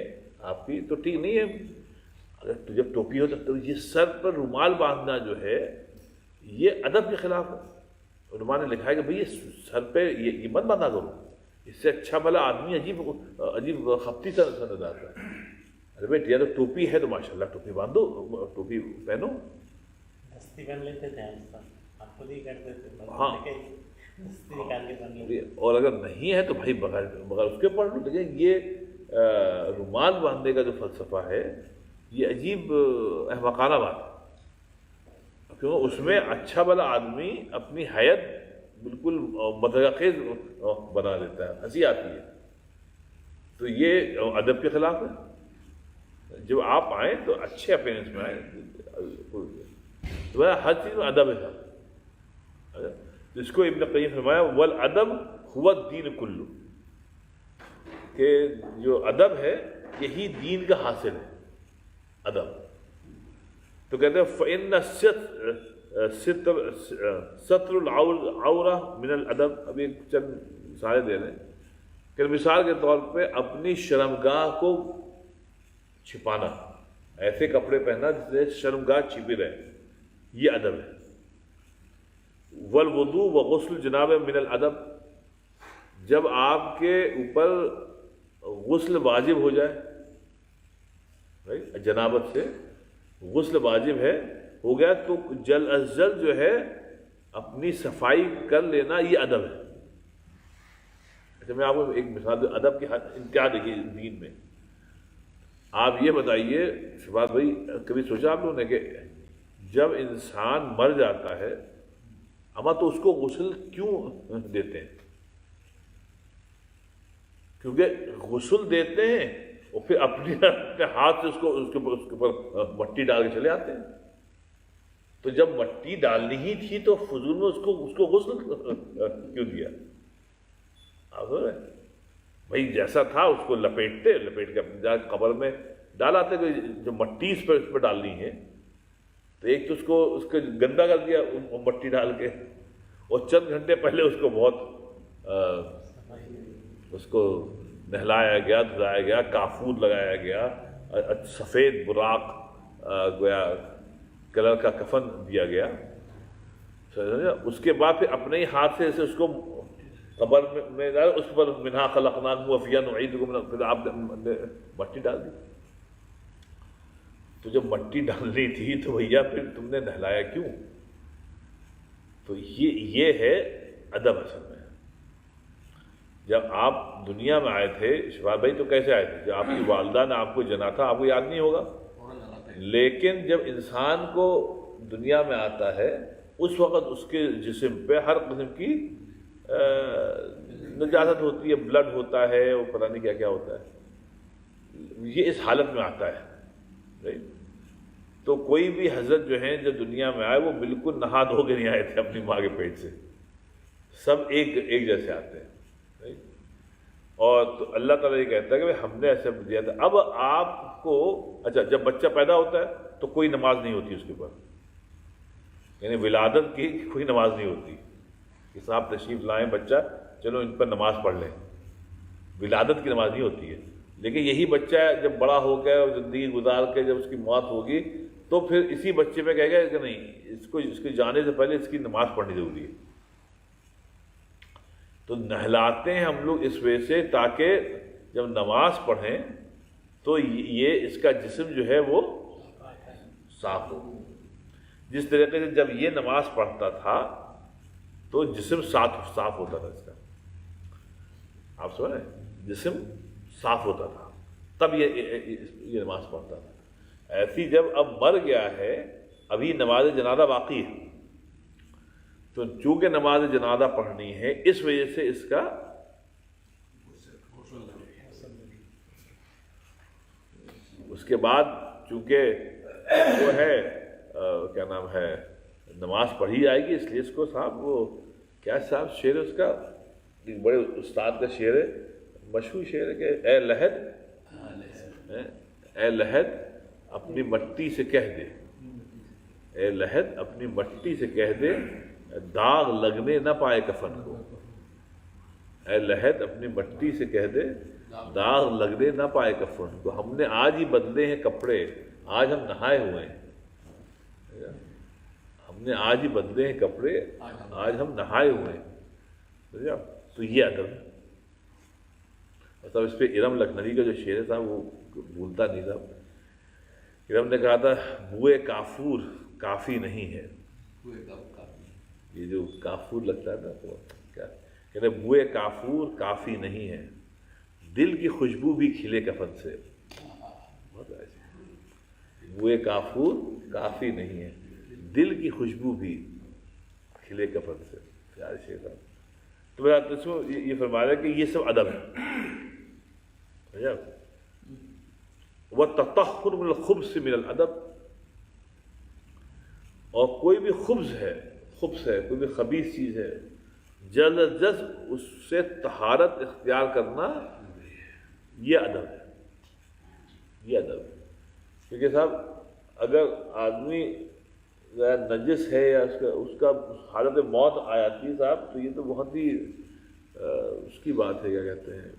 آپ کی تو ٹھیک نہیں ہے، اگر جب ٹوپی ہو تو یہ سر پر رومال باندھنا جو ہے یہ ادب کے خلاف ہے۔ علماء نے لکھا ہے کہ بھئی یہ سر پہ یہ مت باندھا کرو، اس سے اچھا بھلا آدمی عجیب خپتی سا نظر آتا ہے۔ ارے بیٹھ یا تو ٹوپی ہے تو ماشاءاللہ ٹوپی باندھو، ٹوپی پہنو۔ دستی بن لیتے تھے ہم خود ہی کرتے تھے، ہاں دستی نکال کے بن لیتے۔ اور اگر نہیں ہے تو بھائی بغیر اس کے پڑھ لو۔ لیکن یہ رومال باندھنے کا جو فلسفہ ہے یہ عجیب احمقانہ بات ہے، کیوں اس میں اچھا بھلا آدمی اپنی حیت بالکل مضحکہ بنا دیتا ہے، ہنسی آتی ہے، تو یہ ادب کے خلاف ہے۔ جب آپ آئیں تو اچھے اپیرنس میں آئیں، تو ہر چیز میں ادب ہے۔ جس کو ابن قیم فرمایا والادب هو الدین کلو، کہ جو ادب ہے یہی دین کا حاصل ہے، ادب۔ تو کہتے ہیں فَإِنَّ ستر العورہ من الادب۔ اب ایک چند مثالیں دے رہے ہیں کہ مثال کے طور پہ اپنی شرمگاہ کو چھپانا، ایسے کپڑے پہننا جس سے شرمگاہ چھپی رہے، یہ ادب ہے۔ والوضو وغسل جناب من الادب، جب آپ کے اوپر غسل واجب ہو جائے، جنابت سے غسل واجب ہے، ہو گیا، تو جلد از جلد جو ہے اپنی صفائی کر لینا، یہ ادب ہے۔ اچھا میں آپ کو ایک مثال دوں، ادب کی انتہا دیکھیے دین میں۔ آپ یہ بتائیے شباب بھائی، کبھی سوچا آپ لوگوں نے کہ جب انسان مر جاتا ہے اما تو اس کو غسل کیوں دیتے ہیں؟ کیونکہ غسل دیتے ہیں اور پھر اپنے ہاتھ سے اس کے اوپر مٹی ڈال کے چلے آتے ہیں۔ تو جب مٹی ڈالنی ہی تھی تو فضول میں اس کو غسل کیوں دیا؟ آپ سمجھ رہے ہیں بھائی، جیسا تھا اس کو لپیٹ کے اپنی جا قبر میں ڈالاتے، جو مٹی اس پہ ڈالنی ہے تو ایک تو اس کو گندا کر دیا مٹی ڈال کے، اور چند گھنٹے پہلے اس کو بہت اس کو نہلایا گیا، دھلایا گیا، کافور لگایا گیا، سفید براق گویا کلر کا کفن دیا گیا، اس کے بعد پھر اپنے ہی ہاتھ سے اس کو قبر میں ڈالا، اس پر منہا خلقناکم وفیہا نعیدکم، پھر آپ نے مٹی ڈال دی۔ تو جب مٹی ڈالنی تھی تو بھیا پھر تم نے نہلایا کیوں؟ تو یہ ہے ادب اصل میں۔ جب آپ دنیا میں آئے تھے شفا بھائی تو کیسے آئے تھے؟ جب آپ کی والدہ نے آپ کو جنا تھا، آپ کو یاد نہیں ہوگا، لیکن جب انسان کو دنیا میں آتا ہے اس وقت اس کے جسم پہ ہر قسم کی نجاست ہوتی ہے، بلڈ ہوتا ہے، وہ پتہ نہیں کیا کیا ہوتا ہے، یہ اس حالت میں آتا ہے۔ تو کوئی بھی حضرت جو ہیں جب دنیا میں آئے وہ بالکل نہا دھو کے نہیں آئے تھے اپنی ماں کے پیٹ سے، سب ایک جیسے آتے ہیں۔ اور تو اللہ تعالیٰ یہ کہتا ہے کہ ہم نے ایسے دیا تھا۔ اب آپ کو اچھا جب بچہ پیدا ہوتا ہے تو کوئی نماز نہیں ہوتی اس کے اوپر، یعنی ولادت کی کوئی نماز نہیں ہوتی کہ صاحب تشریف لائیں بچہ، چلو ان پر نماز پڑھ لیں، ولادت کی نماز نہیں ہوتی ہے۔ لیکن یہی بچہ جب بڑا ہو گیا اور زندگی گزار کے جب اس کی موت ہوگی تو پھر اسی بچے پہ کہے گا کہ نہیں، اس کے جانے سے پہلے اس کی نماز پڑھنی ضروری ہے۔ تو نہلاتے ہیں ہم لوگ اس وجہ سے تاکہ جب نماز پڑھیں تو یہ اس کا جسم جو ہے وہ صاف ہو۔ جس طریقے سے جب یہ نماز پڑھتا تھا تو جسم صاف ہوتا تھا اس کا، آپ سمجھ رہے ہیں، جسم صاف ہوتا تھا تب یہ نماز پڑھتا تھا۔ ایسی جب اب مر گیا ہے، ابھی نماز جنازہ باقی ہے، تو چونکہ نماز جنازہ پڑھنی ہے اس وجہ سے اس کا اس کے بعد چونکہ وہ ہے کیا نام ہے نماز پڑھی جائے گی، اس لیے اس کو صاحب وہ کیا صاحب شعر ہے اس کا، ایک بڑے استاد کا شعر ہے، مشہور شعر ہے کہ اے لحد اپنی مٹی سے کہہ دے، اے لحد اپنی مٹی سے کہہ دے داغ لگنے نہ پائے کفن کو، اے لحد اپنی مٹی سے کہہ دے داغ لگنے نہ پائے کفن کو، ہم نے آج ہی بدلے ہیں کپڑے، آج ہم نہائے ہوئے ہیں، ہم نے آج ہی بدلے ہیں کپڑے، آج ہم نہائے ہوئے ہیں۔ تو یہ ادب ہے۔ مطلب اس پہ ارم لکھنوی کا جو شعر تھا وہ بھولتا نہیں تھا۔ ارم نے کہا تھا بوئے کافور کافی نہیں ہے، یہ جو کافور لگتا ہے نا تو کیا کہتے ہیں، بوئے کافور کافی نہیں ہے، دل کی خوشبو بھی کھلے کفن سے، بہت ایسے بوئے کافور کافی نہیں ہے، دل کی خوشبو بھی کھلے کفن سے، پیارے شعر تھا۔ تو میرا یہ فرما رہا ہے کہ یہ سب ادب ہے۔ وَالتَّطَهُّرُ مِنَ الْخُبْثِ مِنَ الْأَدَبِ، اور کوئی بھی خبث ہے کوئی بھی خبیث چیز ہے، جلد از جلد اس سے طہارت اختیار کرنا یہ ادب ہے، یہ ادب ہے۔ کیونکہ صاحب اگر آدمی نجس ہے یا اس کا حالت موت آ جاتی ہے صاحب، تو یہ تو بہت ہی اس کی بات ہے، کیا کہتے ہیں،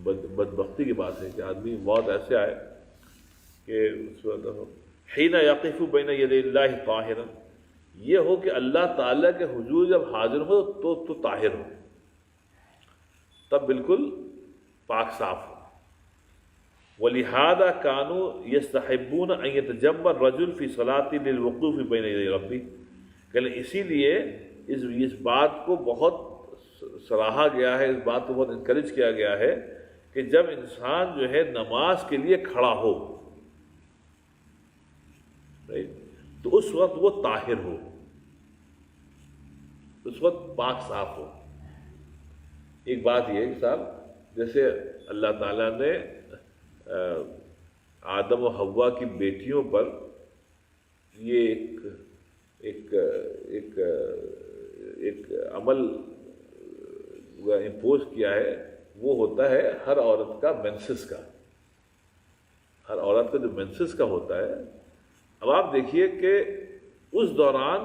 بدبختی کی بات ہے کہ آدمی موت ایسے آئے کہ اس وقت حین یقف بین یدی اللہ طاہرا یہ ہو کہ اللہ تعالیٰ کے حضور جب حاضر ہو تو طاہر ہو، تب بالکل پاک صاف ہو۔ وَلِهَذَا كَانُوا يَسْتَحِبُّونَ أَن يَتَجَمَّعَ الرَّجُلُ فِي صَلَاةٍ لِلْوُقُوفِ بَيْنَ يَدَيْ رَبِّهِ، کہ اسی لیے اس بات کو بہت سراہا گیا ہے، اس بات کو بہت انکریج کیا گیا ہے کہ جب انسان جو ہے نماز کے لیے کھڑا ہو تو اس وقت وہ طاہر ہو، اس وقت پاک صاف ہو۔ ایک بات یہ کہ صاحب جیسے اللہ تعالیٰ نے آدم و حوا کی بیٹیوں پر یہ ایک عمل امپوز کیا ہے، وہ ہوتا ہے ہر عورت کا مینسس کا، ہر عورت کا جو مینسس کا ہوتا ہے۔ اب آپ دیکھیے کہ اس دوران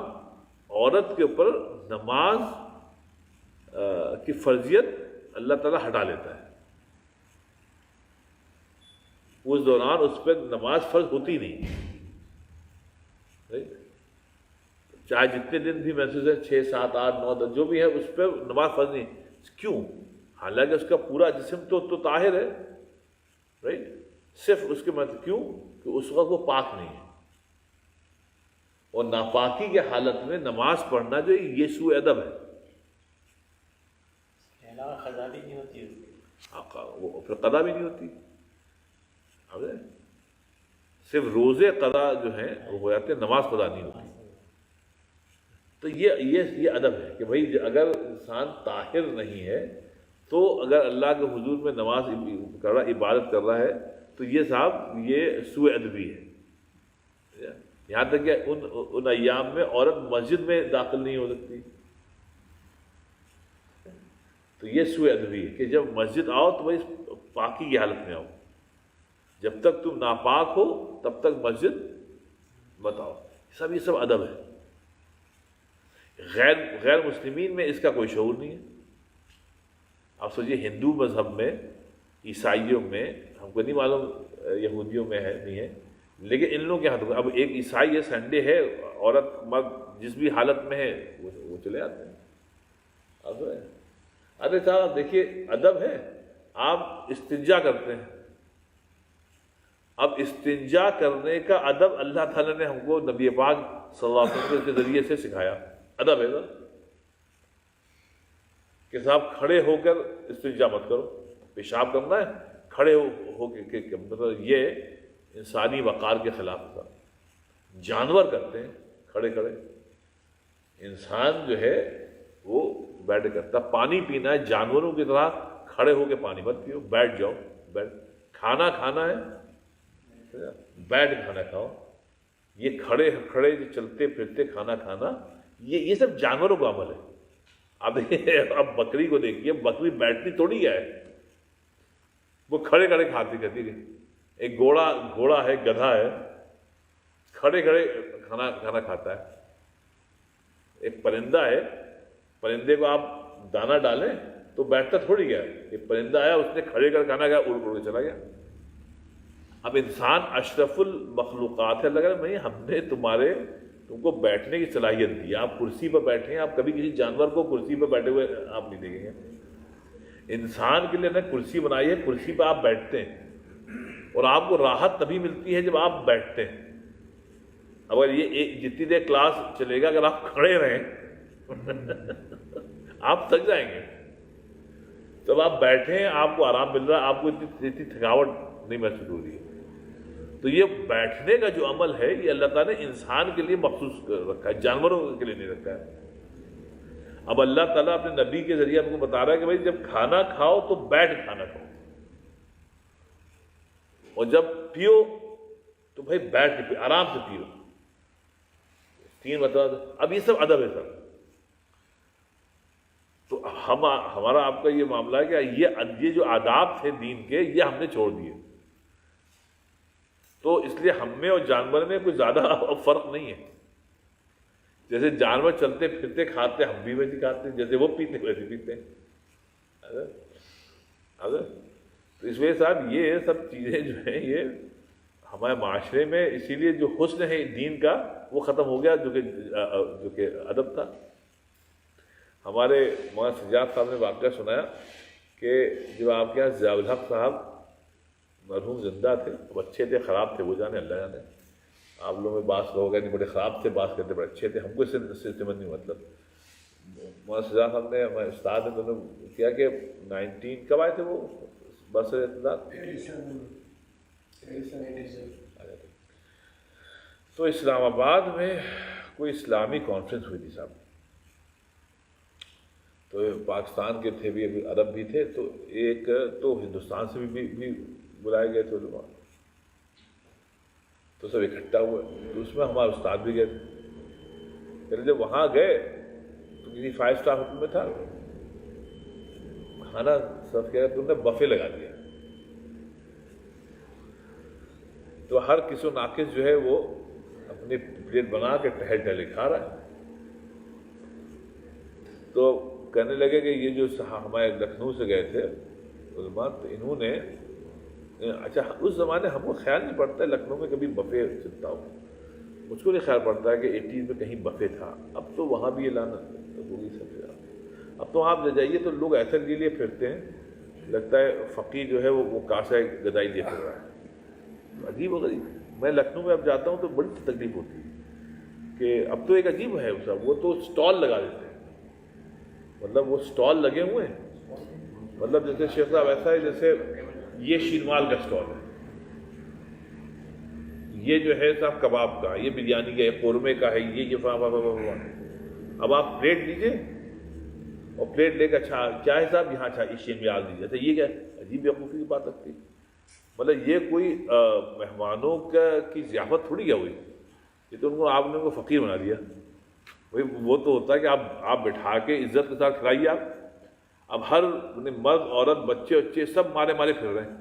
عورت کے اوپر نماز کی فرضیت اللہ تعالیٰ ہٹا لیتا ہے، اس دوران اس پہ نماز فرض ہوتی نہیں، چاہے جتنے دن بھی محسوس ہے 6 7 8 9 10 جو بھی ہے اس پہ نماز فرض نہیں۔ کیوں؟ حالانکہ اس کا پورا جسم تو طاہر ہے، رائٹ، صرف اس کے مطلب کیوں کہ اس وقت وہ پاک نہیں ہے، اور ناپاکی کے حالت میں نماز پڑھنا جو یہ سوء ادب ہے، علاوہ قضا بھی نہیں ہوتی، وہ پھر قضا بھی نہیں ہوتی، صرف روزے قضا جو ہیں وہ ہو جاتے ہیں، نماز قضا نہیں ہوتی۔ تو یہ ادب ہے کہ بھائی اگر انسان طاہر نہیں ہے تو اگر اللہ کے حضور میں نماز کر رہا، عبادت کر رہا ہے تو یہ صاحب یہ سوء ادبی ہے۔ یہاں تک کہ ان ایام میں عورت مسجد میں داخل نہیں ہو سکتی، تو یہ سوء ادبی ہے کہ جب مسجد آؤ تو بھائی پاکی کی حالت میں آؤ، جب تک تم ناپاک ہو تب تک مسجد مت آؤ۔ یہ سب ادب ہے۔ غیر مسلمین میں اس کا کوئی شعور نہیں ہے۔ آپ سوچیے ہندو مذہب میں، عیسائیوں میں، ہم کو نہیں معلوم یہودیوں میں ہے نہیں ہے، لیکن ان لوگوں کے ہاتھ اب ایک عیسائی ہے، سنڈے ہے، عورت مرد جس بھی حالت میں ہے وہ چلے آتے ہیں۔ ارے صاحب دیکھیے ادب ہے، آپ استنجا کرتے ہیں، اب استنجا کرنے کا ادب اللہ تعالیٰ نے ہم کو نبی پاک صلی اللہ علیہ وسلم کے ذریعے سے سکھایا، ادب ہے نا کہ صاحب کھڑے ہو کر استنجا مت کرو، پیشاب کرنا ہے کھڑے ہو کے مطلب یہ انسانی وقار کے خلاف تھا۔ جانور کرتے ہیں کھڑے کھڑے، انسان جو ہے وہ بیٹھ کرتا۔ پانی پینا ہے جانوروں کی طرح کھڑے ہو کے پانی مت پیو، بیٹھ جاؤ، کھانا کھانا ہے بیٹھ کھانا کھاؤ۔ یہ کھڑے کھڑے جو چلتے پھرتے کھانا کھانا یہ سب جانوروں کا عمل ہے۔ اب اب بکری کو دیکھیے، بکری بیٹھتی تھوڑی ہے، وہ کھڑے کھڑے کھاتی کہتی ہے۔ ایک گھوڑا ہے، گدھا ہے، کھڑے کھڑے کھانا کھاتا ہے۔ ایک پرندہ ہے، پرندے کو آپ دانا ڈالیں تو بیٹھتا تھوڑی گیا، ایک پرندہ آیا اس نے کھڑے کر کھانا کھایا، اڑ کے چلا گیا۔ اب انسان اشرف المخلوقات ہے، لگا نہیں ہم نے تم کو بیٹھنے کی صلاحیت دی، آپ کرسی پر بیٹھے ہیں، آپ کبھی کسی جانور کو کرسی پر بیٹھے ہوئے آپ نہیں دیکھیں گے۔ انسان کے لیے نے کرسی بنائی ہے، کرسی پہ آپ بیٹھتے ہیں، اور آپ کو راحت تبھی ملتی ہے جب آپ بیٹھتے ہیں۔ اگر یہ جتنی دیر کلاس چلے گا اگر آپ کھڑے رہیں آپ تھک جائیں گے۔ جب آپ بیٹھے ہیں آپ کو آرام مل رہا ہے، آپ کو اتنی تھکاوٹ نہیں محسوس ہو رہی ہے۔ تو یہ بیٹھنے کا جو عمل ہے یہ اللہ تعالیٰ نے انسان کے لیے مخصوص رکھا ہے، جانوروں کے لیے نہیں رکھا ہے۔ اب اللہ تعالیٰ اپنے نبی کے ذریعے ہم کو بتا رہا ہے کہ بھائی جب کھانا کھاؤ تو بیٹھ کھانا کھاؤ، اور جب پیو تو بھائی بیٹھ کے پیو، آرام سے پیو۔ 3 مطلب اب یہ سب ادب ہے سر۔ تو ہمارا آپ کا یہ معاملہ ہے کہ یہ جو آداب تھے دین کے یہ ہم نے چھوڑ دیے، تو اس لیے ہم میں اور جانور میں کوئی زیادہ فرق نہیں ہے۔ جیسے جانور چلتے پھرتے کھاتے ہم بھی ویسے کھاتے ہیں، جیسے وہ پیتے ویسے پیتے ہیں۔ تو اس وجہ صاحب یہ سب چیزیں جو ہیں یہ ہمارے معاشرے میں اسی لیے جو حسن ہے دین کا وہ ختم ہو گیا، جو کہ ادب تھا۔ ہمارے مولانا سجاد صاحب نے واقعہ سنایا کہ جب آپ کے یہاں ضیاء الحق صاحب مرحوم زندہ تھے، وہ اچھے تھے خراب تھے وہ جانے اللہ جانے، آپ لوگوں میں بعض لوگ نہیں بڑے خراب تھے، بعض کرتے بڑے اچھے تھے، ہم کو اس سے سمجھ نہیں مطلب۔ مولانا سجاد صاحب نے ہمارے استاد نے انہوں نے کیا کہ 19 کب آئے تھے وہ برسر اقتدار؟ تو اسلام آباد میں کوئی اسلامی کانفرنس ہوئی تھی صاحب، تو پاکستان کے تھے بھی، عرب بھی تھے، تو ایک تو ہندوستان سے بھی بلائے گئے تھے علماء، تو سب اکٹھا ہوئے، تو اس میں ہمارے استاد بھی گئے تھے۔ پھر جب وہاں گئے تو کسی 5 اسٹار ہوٹل میں تھا، کھانا سرو کیا تو انہوں نے بفے لگا دیا، تو ہر کسی ناقص جو ہے وہ اپنی پلیٹ بنا کے ٹہل ٹہل کھا رہا ہے۔ تو کہنے لگے کہ یہ جو ہمارے لکھنؤ سے گئے تھے علماء، تو انہوں نے اچھا اس زمانے ہم کو خیال نہیں پڑتا ہے لکھنؤ میں کبھی بفے چلتا ہو، مجھ کو نہیں خیال پڑتا ہے کہ 80s میں کہیں بفے تھا، اب تو وہاں بھی یہ لعنت ہوگی سب سے۔ اب تو آپ جائیے تو لوگ ایسے لیے پھرتے ہیں، لگتا ہے فقیر جو ہے وہ کاسا گدائی لیے پھر رہا ہے، عجیب و غریب۔ میں لکھنؤ میں اب جاتا ہوں تو بڑی تکلیف ہوتی ہے کہ اب تو ایک عجیب ہے صاحب، وہ تو اسٹال لگا دیتے ہیں، مطلب وہ اسٹال لگے ہوئے ہیں، مطلب جیسے شیخ صاحب ایسا ہے جیسے یہ شینوال کا اسٹال ہے، یہ جو ہے صاحب کباب کا، یہ بریانی کا، یہ قورمے کا ہے، یہ اب آپ پلیٹ لیجیے اور پلیٹ لے کے اچھا کیا ہے صاحب یہاں اچھا یہ شینوال دیجیے، اچھا یہ کیا عجیب بیوقوفی کی بات لگتی ہے، مطلب یہ کوئی مہمانوں کی ضیافت تھوڑی کیا ہوئی، یہ تو ان کو آپ نے ان کو فقیر بنا دیا۔ وہ تو ہوتا ہے کہ آپ بٹھا کے عزت کے ساتھ کھلائیے، آپ اب ہر مرد عورت بچے بچے سب مارے پھر رہے ہیں،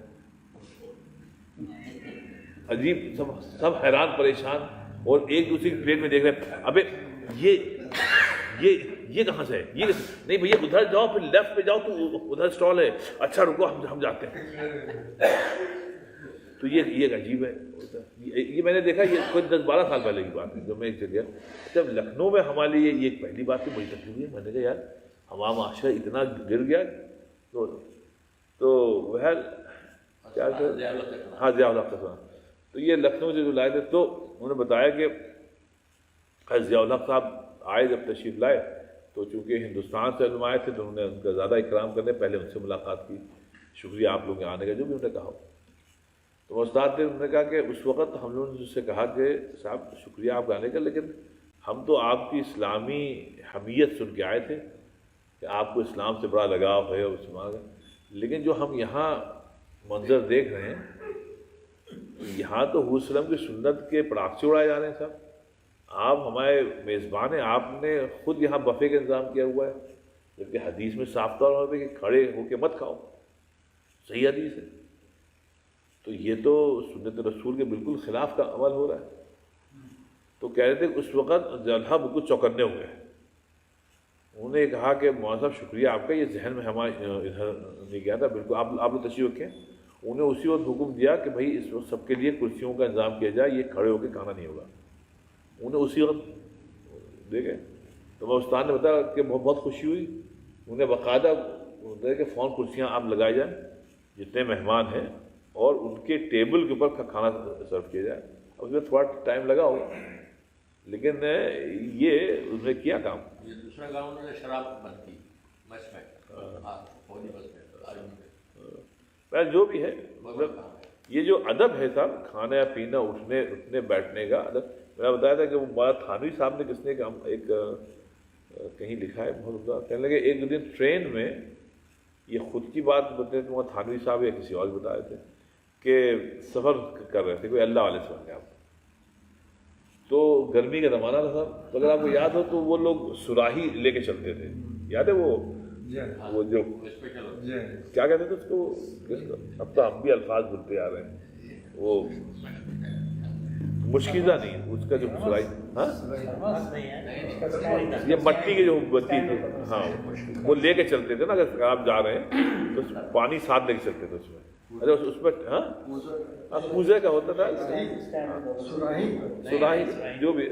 عجیب، سب حیران پریشان، اور ایک دوسرے کی پلیٹ میں دیکھ رہے ہیں، ابے یہ کہاں سے ہے، یہ نہیں بھیا ادھر جاؤ، پھر لیفٹ پہ جاؤ تو ادھر اسٹال ہے، اچھا رکو ہم جاتے ہیں۔ تو یہ عجیب ہے، یہ میں نے دیکھا، یہ کوئی 10-12 سال پہلے کی بات ہے جب میں ایک جگہ جب لکھنؤ میں ہمارے لیے یہ ایک پہلی بات تھی، بڑی تکلیف ہوئی، میں نے کہا یار ہمارا معاشرہ اتنا گر گیا، تو وہ کیا ہاں ضیاء الحق کا، تو یہ لکھنؤ سے جو لائے تھے، تو انہوں نے بتایا کہ ضیاء الحق صاحب آئے جب تشریف لائے، تو چونکہ ہندوستان سے علماء آئے تھے تو انہوں نے ان کا زیادہ اکرام کرنے پہلے ان سے ملاقات کی، شکریہ آپ لوگ کے آنے کا، جو بھی انہوں نے کہا۔ تو استاد نے انہوں نے کہا کہ اس وقت ہم لوگوں نے جس سے کہا کہ صاحب شکریہ آپ آنے کا، لیکن ہم تو آپ کی اسلامی حمیت سن کے آئے تھے کہ آپ کو اسلام سے بڑا لگاؤ ہے، لیکن جو ہم یہاں منظر دیکھ رہے ہیں، یہاں تو حضور صلی اللہ علیہ وسلم کی سنت کے پڑاخے اڑائے جا رہے ہیں صاحب، آپ ہمارے میزبان ہیں، آپ نے خود یہاں بفے کا انتظام کیا ہوا ہے، جبکہ حدیث میں صاف طور پر کہ کھڑے ہو کے مت کھاؤ، صحیح حدیث ہے، تو یہ تو سنت رسول کے بالکل خلاف کا عمل ہو رہا ہے۔ تو کہہ رہے تھے کہ اس وقت ضیاء بالکل چوکنے ہوئے، انہوں نے کہا کہ مولانا صاحب شکریہ آپ کا، یہ ذہن میں ہمارے ادھر نہیں گیا تھا، بالکل آپ لوگ تشریف رکھیں۔ انہیں اسی وقت حکم دیا کہ بھائی اس وقت سب کے لیے کرسیوں کا انتظام کیا جائے، یہ کھڑے ہو کے کھانا نہیں ہوگا، انہیں اسی وقت دیکھے۔ تو میں استاد نے بتایا کہ بہت خوشی ہوئی، انہیں باقاعدہ کہ فون کرسیاں آپ لگائی جائیں جتنے مہمان ہیں، اور ان کے ٹیبل کے اوپر کھانا سرو کیا جائے۔ اب اس میں تھوڑا ٹائم لگا ہوگا، لیکن یہ انہوں نے کیا کام۔ یہ دوسرا کام انہوں نے شراب بند کی مس میں، فوجی بس میں، جو بھی ہے، مطلب یہ جو ادب ہے صاحب، کھانا پینا، اٹھنے بیٹھنے کا ادب، میں نے بتایا تھا کہ وہ مولانا تھانوی صاحب نے کس نے ایک کہیں لکھا ہے بہت عمدہ، کہنے لگے ایک دن ٹرین میں، یہ خود کی بات بتائے تو مولانا تھانوی صاحب یا کسی اور بتا رہے تھے کہ سفر کر رہے تھے، کوئی اللہ والے سفر میں، آپ تو گرمی کا زمانہ تھا صاحب، تو اگر آپ کو یاد ہو تو وہ لوگ سراہی لے کے چلتے تھے، یاد ہے وہ جو کیا کہتے تھے اس کو، اب تو ہم بھی الفاظ بھولتے آ رہے ہیں، وہ مشکیزہ نہیں، اس کا جو سراہی، ہاں یہ مٹی کی جو بتی تھی، ہاں وہ لے کے چلتے تھے نا، اگر آپ جا رہے ہیں تو پانی ساتھ لے کے چلتے تھے اس میں، ارے اس میں ہاں کوزے کا ہوتا تھا سراہی جو بھی،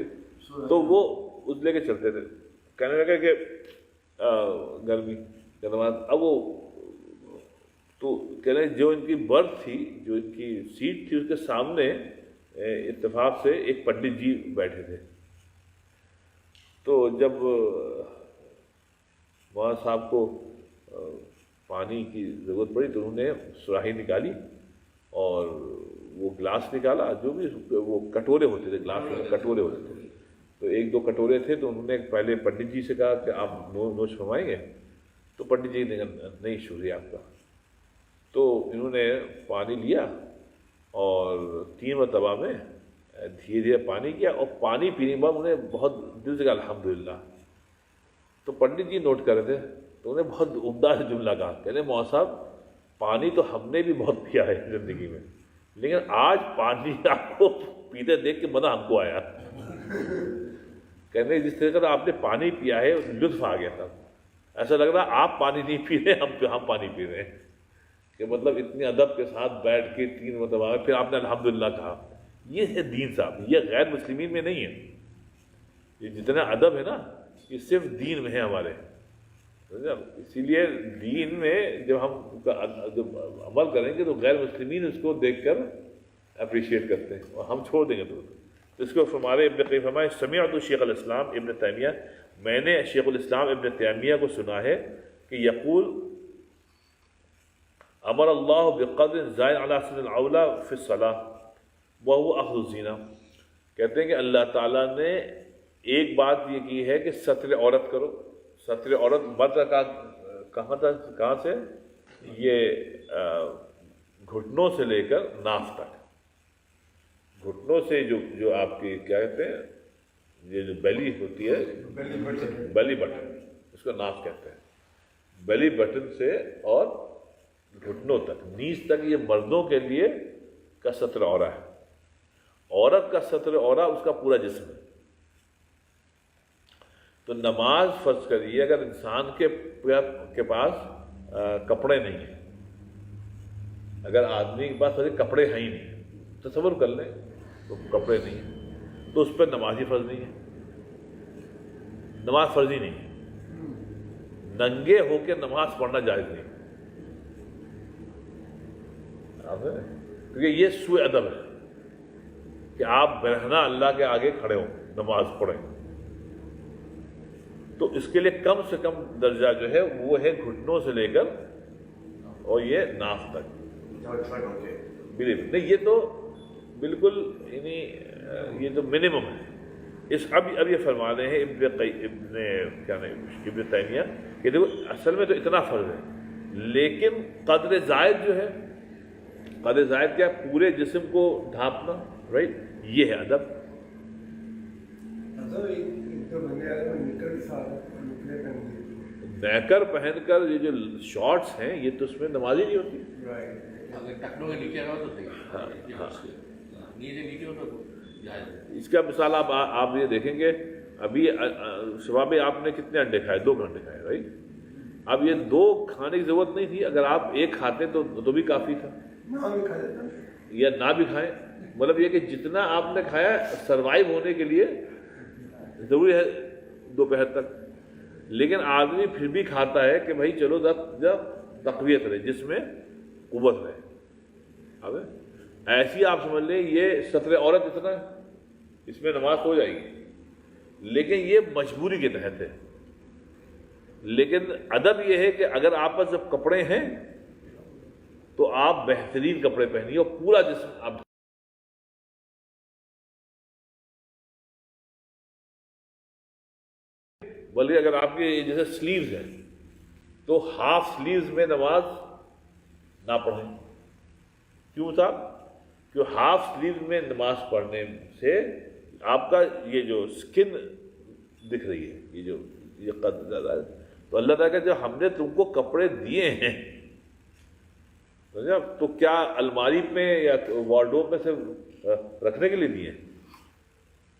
تو وہ اس لے کے چلتے تھے. کہنے لگا کہ گرمی کے بعد اب وہ تو کہہ رہے جو ان کی برتھ تھی، جو ان کی سیٹ تھی، اس کے سامنے اتفاق سے ایک پنڈت جی بیٹھے تھے. تو جب مولانا صاحب کو پانی کی ضرورت پڑی تو انہوں نے سراہی نکالی اور وہ گلاس نکالا، جو بھی وہ کٹورے ہوتے تھے، گلاس میں کٹورے ہوتے تھے، تو ایک دو کٹورے تھے. تو انہوں نے پہلے پنڈت جی سے کہا کہ آپ نوش فرمائیں گے؟ تو پنڈت جی نے کہا نہیں شکریہ آپ کا. تو انہوں نے پانی لیا اور 3 مرتبہ میں دھیرے دھیرے پانی کیا، اور پانی پینے کے بعد انہیں بہت دل سے کہا الحمدللہ. تو پنڈت جی نوٹ کر رہے تھے تو انہیں بہت عمدہ جملہ کہا، کہتے ہیں مولانا صاحب پانی تو ہم نے بھی بہت پیا ہے زندگی میں، لیکن آج پانی آپ کو پیتے دیکھ کے مزہ ہم کو آیا. کہنے جس طرح سے آپ نے پانی پیا ہے لطف آ گیا تھا، ایسا لگ رہا آپ پانی نہیں پی رہے، ہم پانی پی رہے ہیں. کہ مطلب اتنے ادب کے ساتھ بیٹھ کے 3 مرتبہ پھر آپ نے الحمدللہ کہا. یہ ہے دین صاحب، یہ غیر مسلمین میں نہیں ہے. یہ جتنا ادب ہے نا یہ صرف دین میں ہے ہمارے. اسی لیے دین میں جب ہم جب عمل کریں گے تو غیر مسلمین اس کو دیکھ کر اپریشیٹ کرتے ہیں اور ہم چھوڑ دیں گے. تو اس کو ہمارے ابن قیم فرمائے سمعت شیخ الاسلام ابن تیمیہ، میں نے شیخ الاسلام ابن تیمیہ کو سنا ہے کہ یقول امر اللہ بقدر زائد علی سن الاولا فی الصلاۃ وهو اخذ الزینہ. کہتے ہیں کہ اللہ تعالیٰ نے ایک بات یہ کی ہے کہ ستر عورت کرو. ستر عورت مرد کا کہاں سے؟ یہ گھٹنوں سے لے کر ناف تک. گھٹنوں سے جو آپ کی کیا کہتے ہیں، یہ جو بیلی ہوتی ہے، بیلی بٹن، اس کو ناف کہتے ہیں. بیلی بٹن سے اور گھٹنوں تک، نیز تک، یہ مردوں کے لیے کا ستر عورہ ہے. عورت کا ستر عورہ اس کا پورا جسم ہے. تو نماز فرض کریے اگر انسان کے پاس کپڑے نہیں ہیں، اگر آدمی کے پاس کپڑے ہیں ہی نہیں، تصور کر لیں تو کپڑے نہیں ہیں، تو اس پہ نماز ہی فرض نہیں ہے. نماز فرض ہی نہیں ہے. ننگے ہو کے نماز پڑھنا جائز نہیں، کیونکہ یہ سوء ادب ہے کہ آپ برہنہ اللہ کے آگے کھڑے ہوں نماز پڑھیں. تو اس کے لیے کم سے کم درجہ جو ہے وہ ہے گھٹنوں سے لے کر اور یہ ناف تک. نہیں یہ تو بالکل یعنی یہ تو منیمم ہے. اب یہ فرما رہے ہیں ابن تیمیہ کہ دیکھو اصل میں تو اتنا فرض ہے، لیکن قدر زائد جو ہے، قدر زائد کیا؟ پورے جسم کو ڈھانپنا، رائٹ؟ یہ ہے ادب. نیکر پہن کر یہ جو شارٹس ہیں یہ تو اس میں نماز ہی نہیں ہوتی. اگر ٹکنوں کے نیچے رہو تو صحیح، نیچے نیچے ہو تو جائز. اس کا مثال آپ یہ دیکھیں گے، ابھی صبح میں آپ نے کتنے انڈے کھائے؟ 2 گھنٹے کھائے، رائٹ؟ اب یہ 2 کھانے کی ضرورت نہیں تھی، اگر آپ 1 کھاتے تو بھی کافی تھا، یا نہ بھی کھائیں. مطلب یہ کہ جتنا آپ نے کھایا سروائیو ہونے کے لیے ضروری ہے دوپہر تک. لیکن آدمی پھر بھی کھاتا ہے کہ بھائی چلو جب تقویت رہے، جس میں قوت رہے. اب ایسی آپ سمجھ لیں یہ ستر عورت اتنا ہے، اس میں نماز ہو جائے گی، لیکن یہ مجبوری کے تحت ہے. لیکن ادب یہ ہے کہ اگر آپ پاس جب کپڑے ہیں تو آپ بہترین کپڑے پہنیے اور پورا جسم آپ. بلکہ اگر آپ کے جیسے سلیوز ہیں تو ہاف سلیوز میں نماز نہ پڑھیں. کیوں صاحب؟ کیوں ہاف سلیوز میں نماز پڑھنے سے آپ کا یہ جو سکن دکھ رہی ہے، یہ قد زیادہ ہے. تو اللہ تعالیٰ کہ جب ہم نے تم کو کپڑے دیے ہیں تو کیا الماری میں یا وارڈروب میں سے رکھنے کے لیے دیے ہیں؟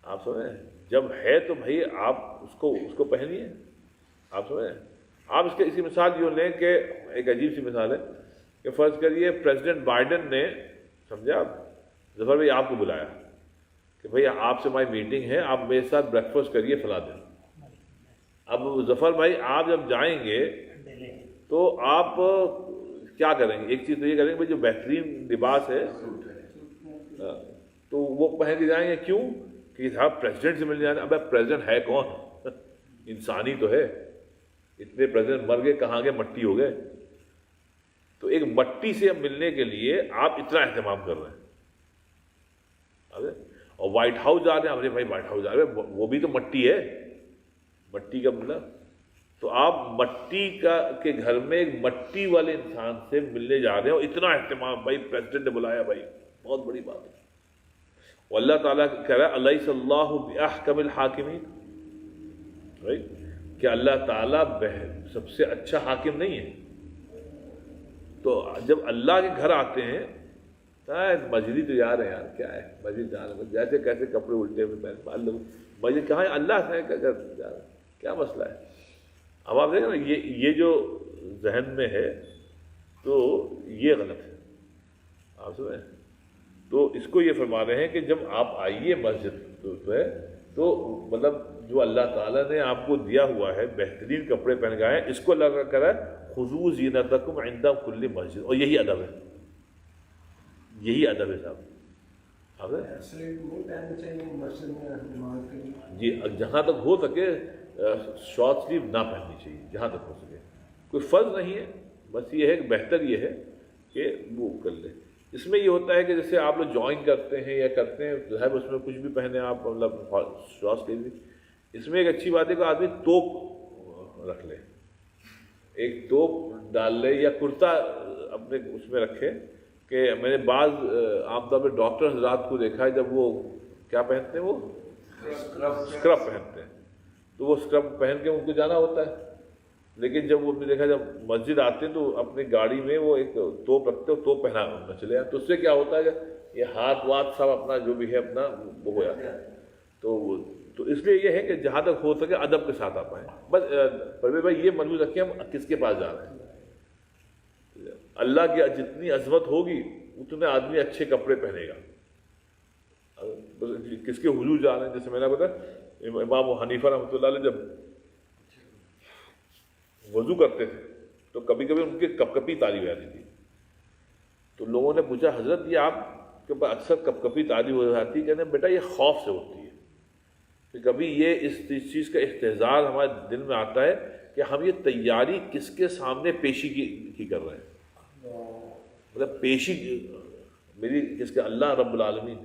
آپ سمجھیں، جب ہے تو بھائی آپ اس کو پہنیے. آپ سمجھیں، آپ اس کی مثال یوں لیں کہ ایک عجیب سی مثال ہے کہ فرض کریے پریزیڈنٹ بائیڈن نے، سمجھا آپ، ظفر بھائی آپ کو بلایا کہ بھائی آپ سے ہماری میٹنگ ہے، آپ میرے ساتھ بریک فاسٹ کریے فلاں دن. اب ظفر بھائی آپ جب جائیں گے تو آپ کیا کریں گے؟ ایک چیز تو یہ کریں گے بھائی جو بہترین لباس ہے تو وہ پہن کے جائیں گے. کیوں؟ کہ صاحب پریزیڈنٹ سے ملنے جانا. اب پریزیڈنٹ ہے کون؟ انسانی تو ہے. اتنے پریزیڈنٹ مر گئے، کہاں گئے؟ مٹی ہو گئے. تو ایک مٹی سے ملنے کے لیے آپ اتنا اہتمام کر رہے ہیں. اور وائٹ ہاؤس جا رہے ہیں، ارے بھائی وائٹ ہاؤس جا رہے ہیں، وہ بھی تو مٹی ہے. مٹی کا مطلب تو آپ مٹی کا کے گھر میں ایک مٹی والے انسان سے ملنے جا رہے ہیں، اور اتنا اہتمام. بھائی پریزیڈنٹ نے بلایا، بھائی بہت بڑی بات ہے. اور اللہ تعالیٰ کہہ رہا ہے الیس اللہ بأحکم الحاکمین، کہ اللہ تعالیٰ سب سے اچھا حاکم نہیں ہے. تو جب اللہ کے گھر آتے ہیں، مسجد تو جا رہے ہیں یار، کیا ہے مسجد جا رہے ہیں، جیسے کیسے کپڑے الٹے ہوئے پہن، مسجد کہاں ہے؟ اللہ سے جا رہے ہیں، کیا مسئلہ ہے؟ اب آپ دیکھیں نا یہ جو ذہن میں ہے تو یہ غلط ہے. آپ سمجھیں؟ تو اس کو یہ فرما رہے ہیں کہ جب آپ آئیے مسجد تو مطلب جو اللہ تعالیٰ نے آپ کو دیا ہوا ہے بہترین کپڑے پہن گئے ہیں، اس کو اللہ کا کرا ہے خذوا زینتکم عند کل مسجد. اور یہی ادب ہے، یہی ادب ہے صاحب. جی جہاں تک ہو سکے شارٹ سلیو نہ پہننی چاہیے، جہاں تک ہو سکے. کوئی فرض نہیں ہے، بس یہ ہے کہ بہتر یہ ہے کہ وہ کر لیں. اس میں یہ ہوتا ہے کہ جیسے آپ لوگ جوائن کرتے ہیں یا کرتے ہیں جو ہے اس میں کچھ بھی پہنے آپ، مطلب شارٹ سلیو. اس میں ایک اچھی بات ہے کہ آدمی توپ رکھ لے، ایک توپ ڈال لے یا کرتا اپنے اس میں رکھے. کہ میں نے بعض عام طور پہ ڈاکٹر حضرات کو دیکھا ہے جب وہ کیا پہنتے ہیں، وہ اسکرب پہنتے ہیں. تو وہ اسکرب پہن کے ان کو جانا ہوتا ہے. لیکن جب وہ دیکھا جب مسجد آتے ہیں تو اپنی گاڑی میں وہ ایک توپ رکھتے ہو، توپ پہنا چلے جاتے. تو اس سے کیا ہوتا ہے کہ یہ ہاتھ واتھ سب اپنا جو بھی ہے اپنا وہ ہو جاتا ہے. تو اس لیے یہ ہے کہ جہاں تک ہو سکے ادب کے ساتھ آپ آئیں. بس پرویز بھائی یہ ملحوظ رکھیں ہم کس کے پاس جا رہے ہیں. اللہ کی جتنی عظمت ہوگی اتنے آدمی اچھے کپڑے پہنے گا. کس کے حضور جا رہے ہیں؟ جیسے میں نے بتایا امام حنیفہ رحمۃ اللہ علیہ جب وضو کرتے تھے تو کبھی کبھی ان کی کپ کپی تاری ہو جاتی تھی. تو لوگوں نے پوچھا حضرت یہ آپ کے پاس اکثر کپ کپی تاری ہو جاتی ہے؟ کہتے ہیں بیٹا یہ خوف سے ہوتی ہے کہ کبھی یہ اس چیز کا احتجاج ہمارے دل میں آتا ہے کہ ہم یہ تیاری کس کے سامنے پیشی کی کر رہے ہیں. مطلب پیشی میری کس کے؟ اللہ رب العالمین.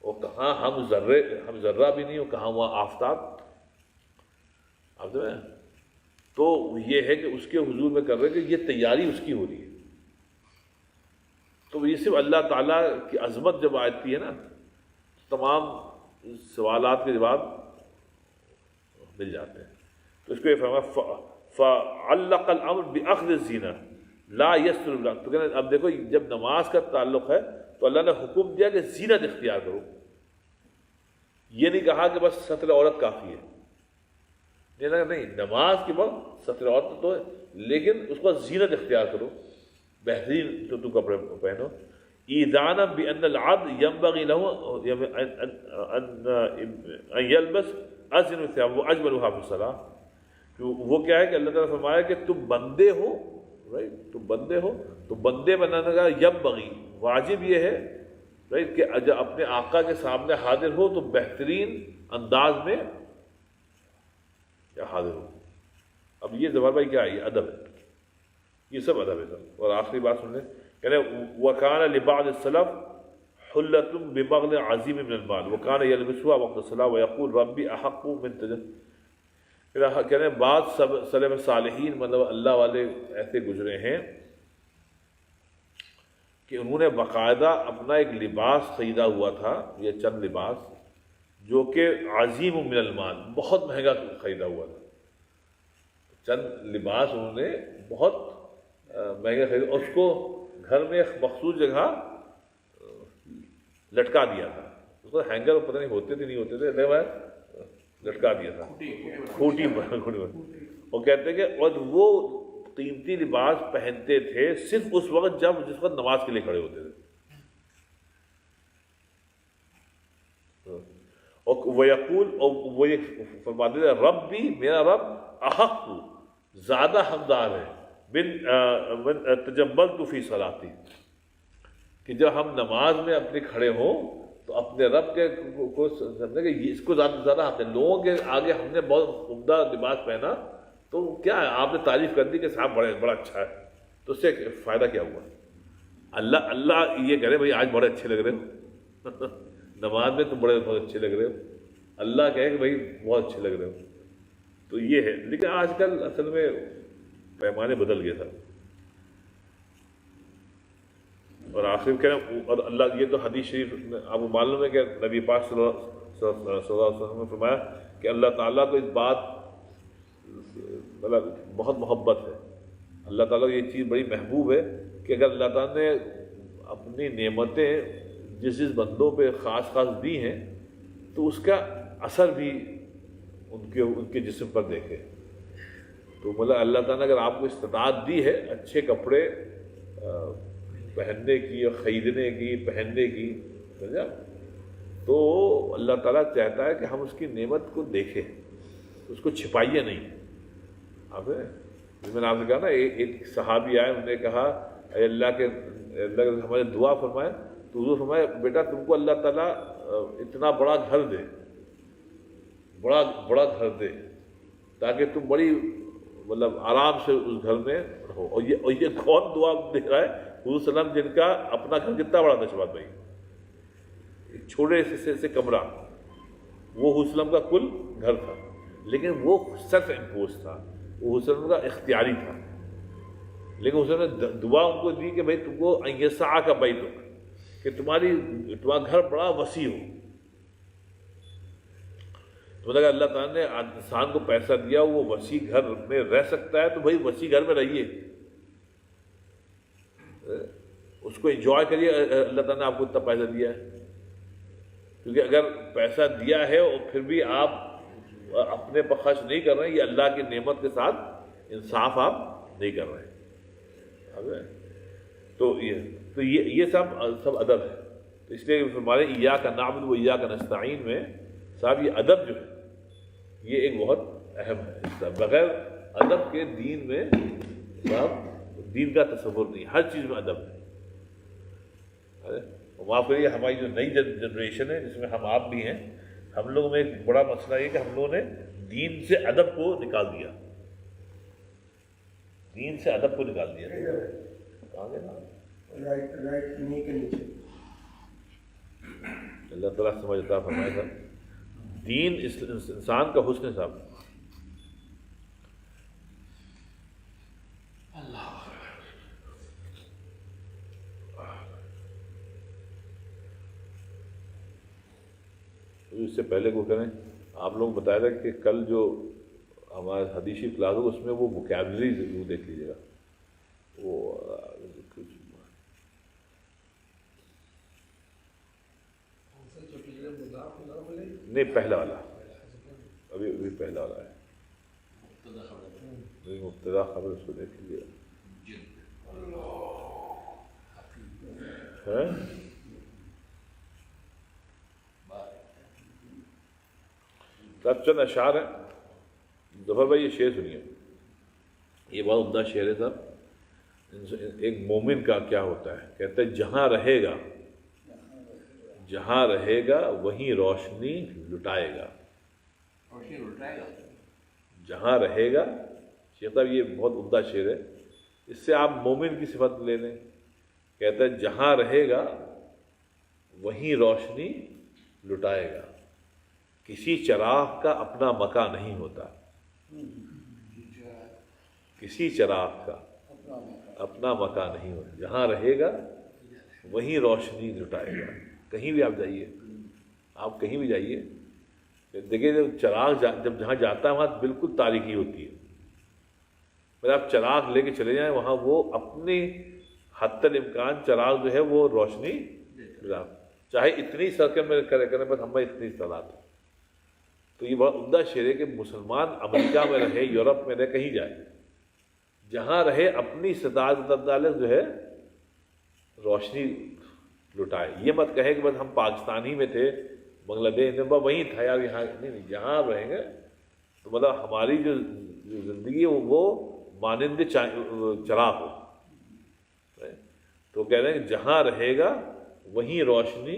اور کہاں ہم ذرہ بھی نہیں، اور کہاں وہاں آفتاب. آپ سمجھیں؟ تو یہ ہے کہ اس کے حضور میں کر رہے کہ یہ تیاری اس کی ہو رہی ہے. تو یہ صرف اللہ تعالیٰ کی عظمت جب آتی ہے نا، تمام سوالات کے جواب مل جاتے ہیں. تو اس کو یہ فرمایا فعلق الامر باخذ الزینہ لا یستر اللہ. تو کہنا اب دیکھو جب نماز کا تعلق ہے تو اللہ نے حکم دیا کہ زینت اختیار کرو. یہ نہیں کہا کہ بس ستر عورت کافی ہے. نہیں، نماز کے وقت ستر عورت تو ہے لیکن اس پر زینت اختیار کرو، بہترین تو کپڑے پہنو. ایذانا بان العبد ينبغي له ان يلبس ازين ثياب واجملها في الصلاه. وہ کیا ہے کہ اللہ تعالیٰ نے فرمایا کہ تم بندے ہو، تم بندے ہو تو بندے بنانے کا ينبغي واجب یہ ہے کہ جب اپنے آقا کے سامنے حاضر ہو تو بہترین انداز میں حاضر ہو. اب یہ زبر بھائی کیا ہے؟ یہ ادب ہے، یہ سب ادب ہے سب. اور آخری بات سن لیں، یعنی وَكَانَ لِبَعْضِ السَّلَفِ حُلَّةٌ بِبَغْلٍ عَظِيمٍ مِنَ الْمَالِ وَكَانَ يَلْبِسُهَا وَقْتَ الصَّلَاةِ وَيَقُولُ رَبِّي أَحَقُّ مِنْ تَجَنَّ. کہنے بعض سلف صالحین مطلب اللہ والے ایسے گزرے ہیں کہ انہوں نے باقاعدہ اپنا ایک لباس خریدا ہوا تھا، یہ چند لباس جو کہ عظیم من المال، بہت مہنگا خریدا ہوا تھا. چند لباس انہوں نے بہت مہنگا خریدا اور اس کو گھر میں ایک مخصوص جگہ لٹکا دیا تھا. اس کو ہینگر پتہ نہیں ہوتے تھے نہیں ہوتے تھے، لٹکا دیا تھا کھوٹی پر. اور کہتے ہیں کہ اور وہ قیمتی لباس پہنتے تھے صرف اس وقت جس وقت نماز کے لیے کھڑے ہوتے تھے. اور وہ یقول، اور وہ یہ فرماتے تھے رب بھی، میرا رب احق، زیادہ حقدار ہے بن تجملت فی صلاتی، کہ جب ہم نماز میں اپنے کھڑے ہوں تو اپنے رب کے کو سمجھے کہ اس کو زیادہ حق ہے. لوگوں کے آگے ہم نے بہت عمدہ لباس پہنا تو کیا ہے، آپ نے تعریف کر دی کہ صاحب بڑا اچھا ہے، تو اس سے فائدہ کیا ہوا؟ اللہ یہ کرے بھائی آج بڑے اچھے لگ رہے ہو نماز میں تم بہت اچھے لگ رہے ہو، اللہ کہے کہ بھائی بہت اچھے لگ رہے ہو. تو یہ ہے. لیکن آج کل اصل میں پیمانے بدل گئے تھا. اور آخر کہہ اور اللہ، یہ تو حدیث شریف آپ کو معلوم ہے کہ نبی پاک صلی اللہ علیہ وسلم نے فرمایا کہ اللہ تعالیٰ کو اس بات مطلب بہت محبت ہے، اللہ تعالیٰ کو یہ چیز بڑی محبوب ہے کہ اگر اللہ تعالیٰ نے اپنی نعمتیں جس بندوں پہ خاص دی ہیں تو اس کا اثر بھی ان کے جسم پر دیکھے. تو مطلب اللہ تعالیٰ نے اگر آپ کو استطاعت دی ہے اچھے کپڑے پہننے کی اور خریدنے کی پہننے کی، سمجھا، تو اللہ تعالیٰ چاہتا ہے کہ ہم اس کی نعمت کو دیکھیں، اس کو چھپائیے نہیں. آپ میں نے آپ سے کہا نا، ایک صحابی آئے، انہوں نے کہا اے اللہ ہمارے دعا فرمائے، تو حضور فرمائے بیٹا تم کو اللہ تعالیٰ اتنا بڑا گھر دے، بڑا گھر دے تاکہ تم بڑی مطلب آرام سے اس گھر میں رہو. اور یہ کون دعا دے رہا ہے؟ حضور صلی اللہ علیہ وسلم جن کا اپنا گھر کتنا بڑا تھا شباب بھائی، ایک چھوٹے سے کمرہ، وہ حضور صلی اللہ علیہ وسلم کا کل گھر تھا، لیکن وہ سیلف امپوز تھا، وہ حضور صلی اللہ علیہ وسلم کا اختیاری تھا. لیکن حضور نے دعا ان کو دی کہ بھائی تم کو یسع کا بیتک، کہ تمہارا گھر بڑا وسیع ہو. تو اگر اللہ تعالیٰ نے انسان کو پیسہ دیا وہ وسیع گھر میں رہ سکتا ہے تو بھائی وسیع گھر میں رہیے، اس کو انجوائے کریے. اللہ تعالیٰ نے آپ کو اتنا پیسہ دیا ہے، کیونکہ اگر پیسہ دیا ہے اور پھر بھی آپ اپنے پر خرچ نہیں کر رہے ہیں، یہ اللہ کی نعمت کے ساتھ انصاف آپ نہیں کر رہے ہیں. تو یہ سب ادب ہے. تو اس لیے ہمارے ایاک نعبد و ایاک نستعین میں صاحب یہ ادب جو ہے یہ ایک بہت اہم ہے حصہ. بغیر ادب کے دین میں صاحب دین کا تصور نہیں، ہر چیز میں ادب ہے. معاف کریے ہماری جو نئی جنریشن ہے جس میں ہم آپ بھی ہیں، ہم لوگوں میں ایک بڑا مسئلہ یہ کہ ہم لوگوں نے دین سے ادب کو نکال دیا، دین سے ادب کو نکال دیا. اللہ تعالیٰ سمجھتا فرمائے گا دین انسان کا حسن صاحب. اس سے پہلے کو کریں آپ لوگ بتایا تھا کہ کل جو ہمارا حدیثی کلاس ہوگا اس میں وہ ووکیبلری ضرور دیکھ لیجیے گا. وہ نہیں پہلا والا ابھی پہلا والا ہے، مبتدا خبر اس کو دیکھ لیجیے. سب چند اشعار ہیں. ظفر بھائی یہ شعر سنیے، یہ بہت عمدہ شعر ہے صاحب. ایک مومن کا کیا ہوتا ہے، کہتے ہیں جہاں رہے گا وہیں روشنی لٹائے گا. جہاں رہے گا، شیخ صاحب یہ بہت عمدہ شعر ہے، اس سے آپ مومن کی صفت لے لیں. کہتا ہے جہاں رہے گا وہیں روشنی لٹائے گا، کسی چراغ کا اپنا مکان نہیں ہوتا، کسی چراغ کا اپنا مکان نہیں ہوتا. جہاں رہے گا وہیں روشنی لٹائے گا. کہیں بھی آپ جائیے، آپ کہیں بھی جائیے دیکھیے جب چراغ جب جہاں جاتا ہے وہاں بالکل تاریکی ہوتی ہے. پھر آپ چراغ لے کے چلے جائیں وہاں وہ اپنی حد الامکان چراغ جو ہے وہ روشنی چاہے اتنی سرکل میں کریں بس ہمیں اتنی اطلاع ہے. تو یہ بڑا عمدہ شعر ہے کہ مسلمان امریکہ میں رہے، یورپ میں رہے، کہیں جائے، جہاں رہے اپنی استطاعت مطابق جو ہے روشنی لٹائے. یہ مت کہے کہ بس ہم پاکستان ہی میں تھے, بنگلہ دیش میں وہیں تھا یار, یہاں نہیں, جہاں آپ رہیں گے تو مطلب ہماری جو زندگی وہ مانند چراغ ہو. تو کہہ رہے ہیں جہاں رہے گا وہیں روشنی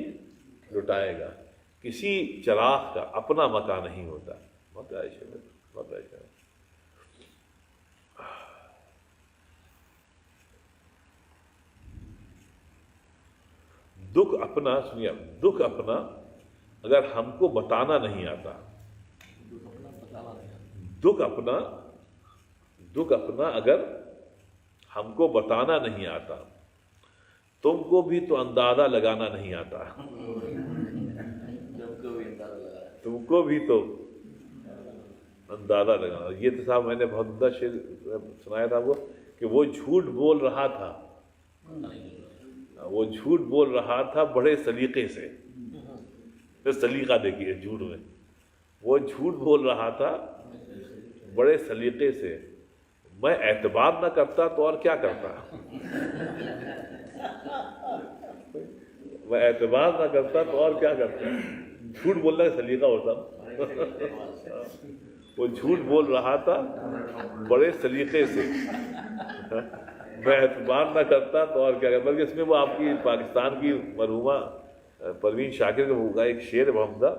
لٹائے گا, کسی چراغ کا اپنا مکان نہیں ہوتا. مت عائشہ دکھ اپنا, سنیے, دکھ اپنا اگر ہم کو بتانا نہیں آتا, دکھ اپنا اگر ہم کو بتانا نہیں آتا, تم کو بھی تو اندازہ لگانا نہیں آتا. تم کو بھی تو اندازہ لگانا. یہ تو صاحب میں نے بہت عمدہ شعر سنایا تھا وہ, کہ وہ جھوٹ بول رہا تھا, وہ جھوٹ بول رہا تھا بڑے سلیقے سے. سلیقہ دیکھیے جھوٹ میں, وہ جھوٹ بول رہا تھا بڑے سلیقے سے, میں اعتبار نہ کرتا تو اور کیا کرتا. میں اعتبار نہ کرتا تو اور کیا کرتا. جھوٹ بولنا کا سلیقہ ہوتا. وہ جھوٹ بول رہا تھا بڑے سلیقے سے, میں اعتبار نہ کرتا تو اور کیا کرتا. بلکہ اس میں وہ آپ کی پاکستان کی مرحومہ پروین شاکر کا ایک شعر ہے حمزہ,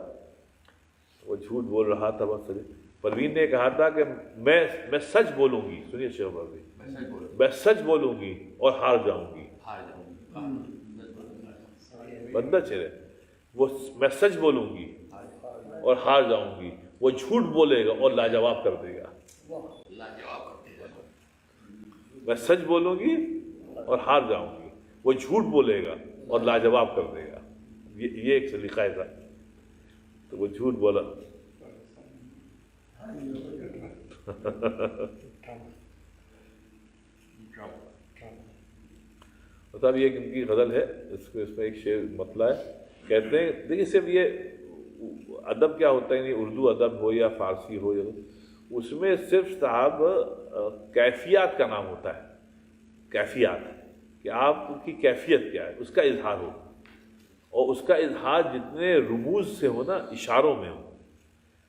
وہ جھوٹ بول رہا تھا بس. پروین نے کہا تھا کہ میں سچ بولوں گی, سنیے شعر پروین, میں سچ بولوں گی اور ہار جاؤں گی. بندہ چہرے, وہ میں سچ بولوں گی اور ہار جاؤں گی, وہ جھوٹ بولے گا اور لاجواب کر دے گا. میں سچ بولوں گی اور ہار جاؤں گی, وہ جھوٹ بولے گا اور لاجواب کر دے گا. یہ ایک سلیقہ تھا. تو وہ جھوٹ بولا. مطلب یہ ان کی غزل ہے, اس میں ایک شعر مطلع ہے, کہتے ہیں دیکھیے صرف یہ ادب کیا ہوتا ہے, یعنی اردو ادب ہو یا فارسی ہو, یا اس میں صرف صاحب کیفیات کا نام ہوتا ہے. کیفیات, کہ آپ کی کیفیت کیا ہے, اس کا اظہار ہو, اور اس کا اظہار جتنے رموز سے ہو نا, اشاروں میں ہو.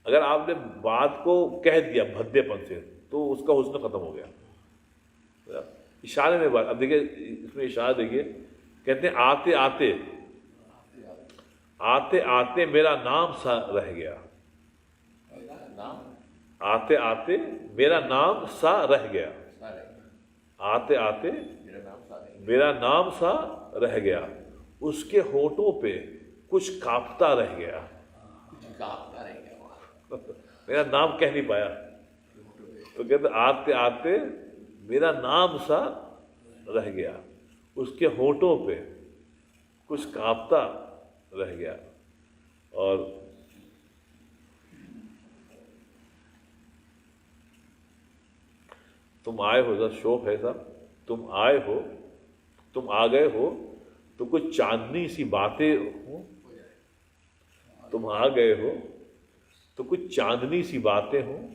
اگر آپ نے بات کو کہہ دیا بھدے پن سے تو اس کا حسن ختم ہو گیا. اشارے میں بات. اب دیکھیے اس میں اشارہ دیکھیے, کہتے ہیں آتے آتے آتے آتے میرا نام سا رہ گیا. آتے آتے میرا نام سا رہ گیا. آتے آتے میرا نام سا رہ گیا, اس کے ہونٹوں پہ کچھ کانپتا رہ گیا. میرا نام کہہ نہیں پایا, تو کہتے آتے آتے میرا نام سا رہ گیا, اس کے ہونٹوں پہ کچھ کانپتا رہ گیا. اور تم آئے ہو, ذرا شوق ہے صاحب, تم آئے ہو, تم آ گئے ہو تو کچھ چاندنی سی باتیں ہوں. تم آ گئے ہو تو کچھ چاندنی سی باتیں ہوں,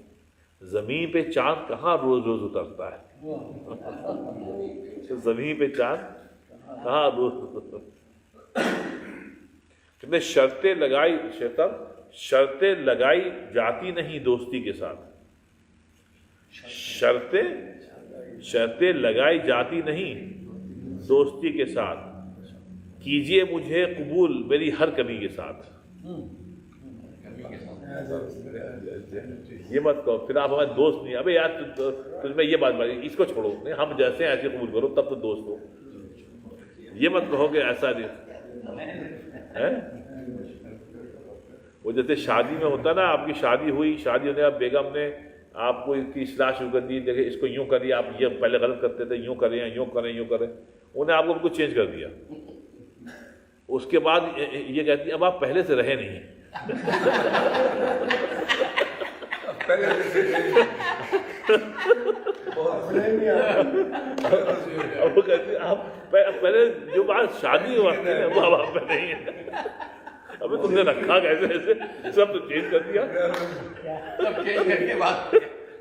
زمین پہ چاند کہاں روز روز اترتا ہے. زمین پہ چاند کہاں روز. کتنے شرطیں لگائی, شرطیں لگائی جاتی نہیں دوستی کے ساتھ. شرطیں لگائی جاتی نہیں دوستی کے ساتھ, کیجئے مجھے قبول میری ہر کمی کے ساتھ. یہ مت کہو پھر آپ ہمارے دوست نہیں. ابے یار تجھ میں یہ بات بڑی, اس کو چھوڑو, نہیں ہم جیسے ایسے قبول کرو تب تو دوست ہو. یہ مت کہو کہ ایسا نہیں. وہ جیسے شادی میں ہوتا نا, آپ کی شادی ہوئی, شادی ہونے کا بیگم نے آپ کو اس کی اصلاح شروع کر دی, دیکھیں اس کو یوں کریے, آپ یہ پہلے غلط کرتے تھے, یوں کریں یوں کریں یوں کریں, انہوں نے آپ کو بالکل چینج کر دیا. اس کے بعد یہ کہتی ہے اب آپ پہلے سے رہے نہیں. اب وہ کہتی ہے آپ پہلے جو بات شادی ہوا وہ اب آپ پہ نہیں ہے. ابھی تم نے رکھا کیسے ایسے, سب تو چینج کر دیا.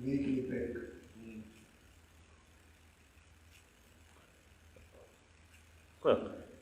Make impact.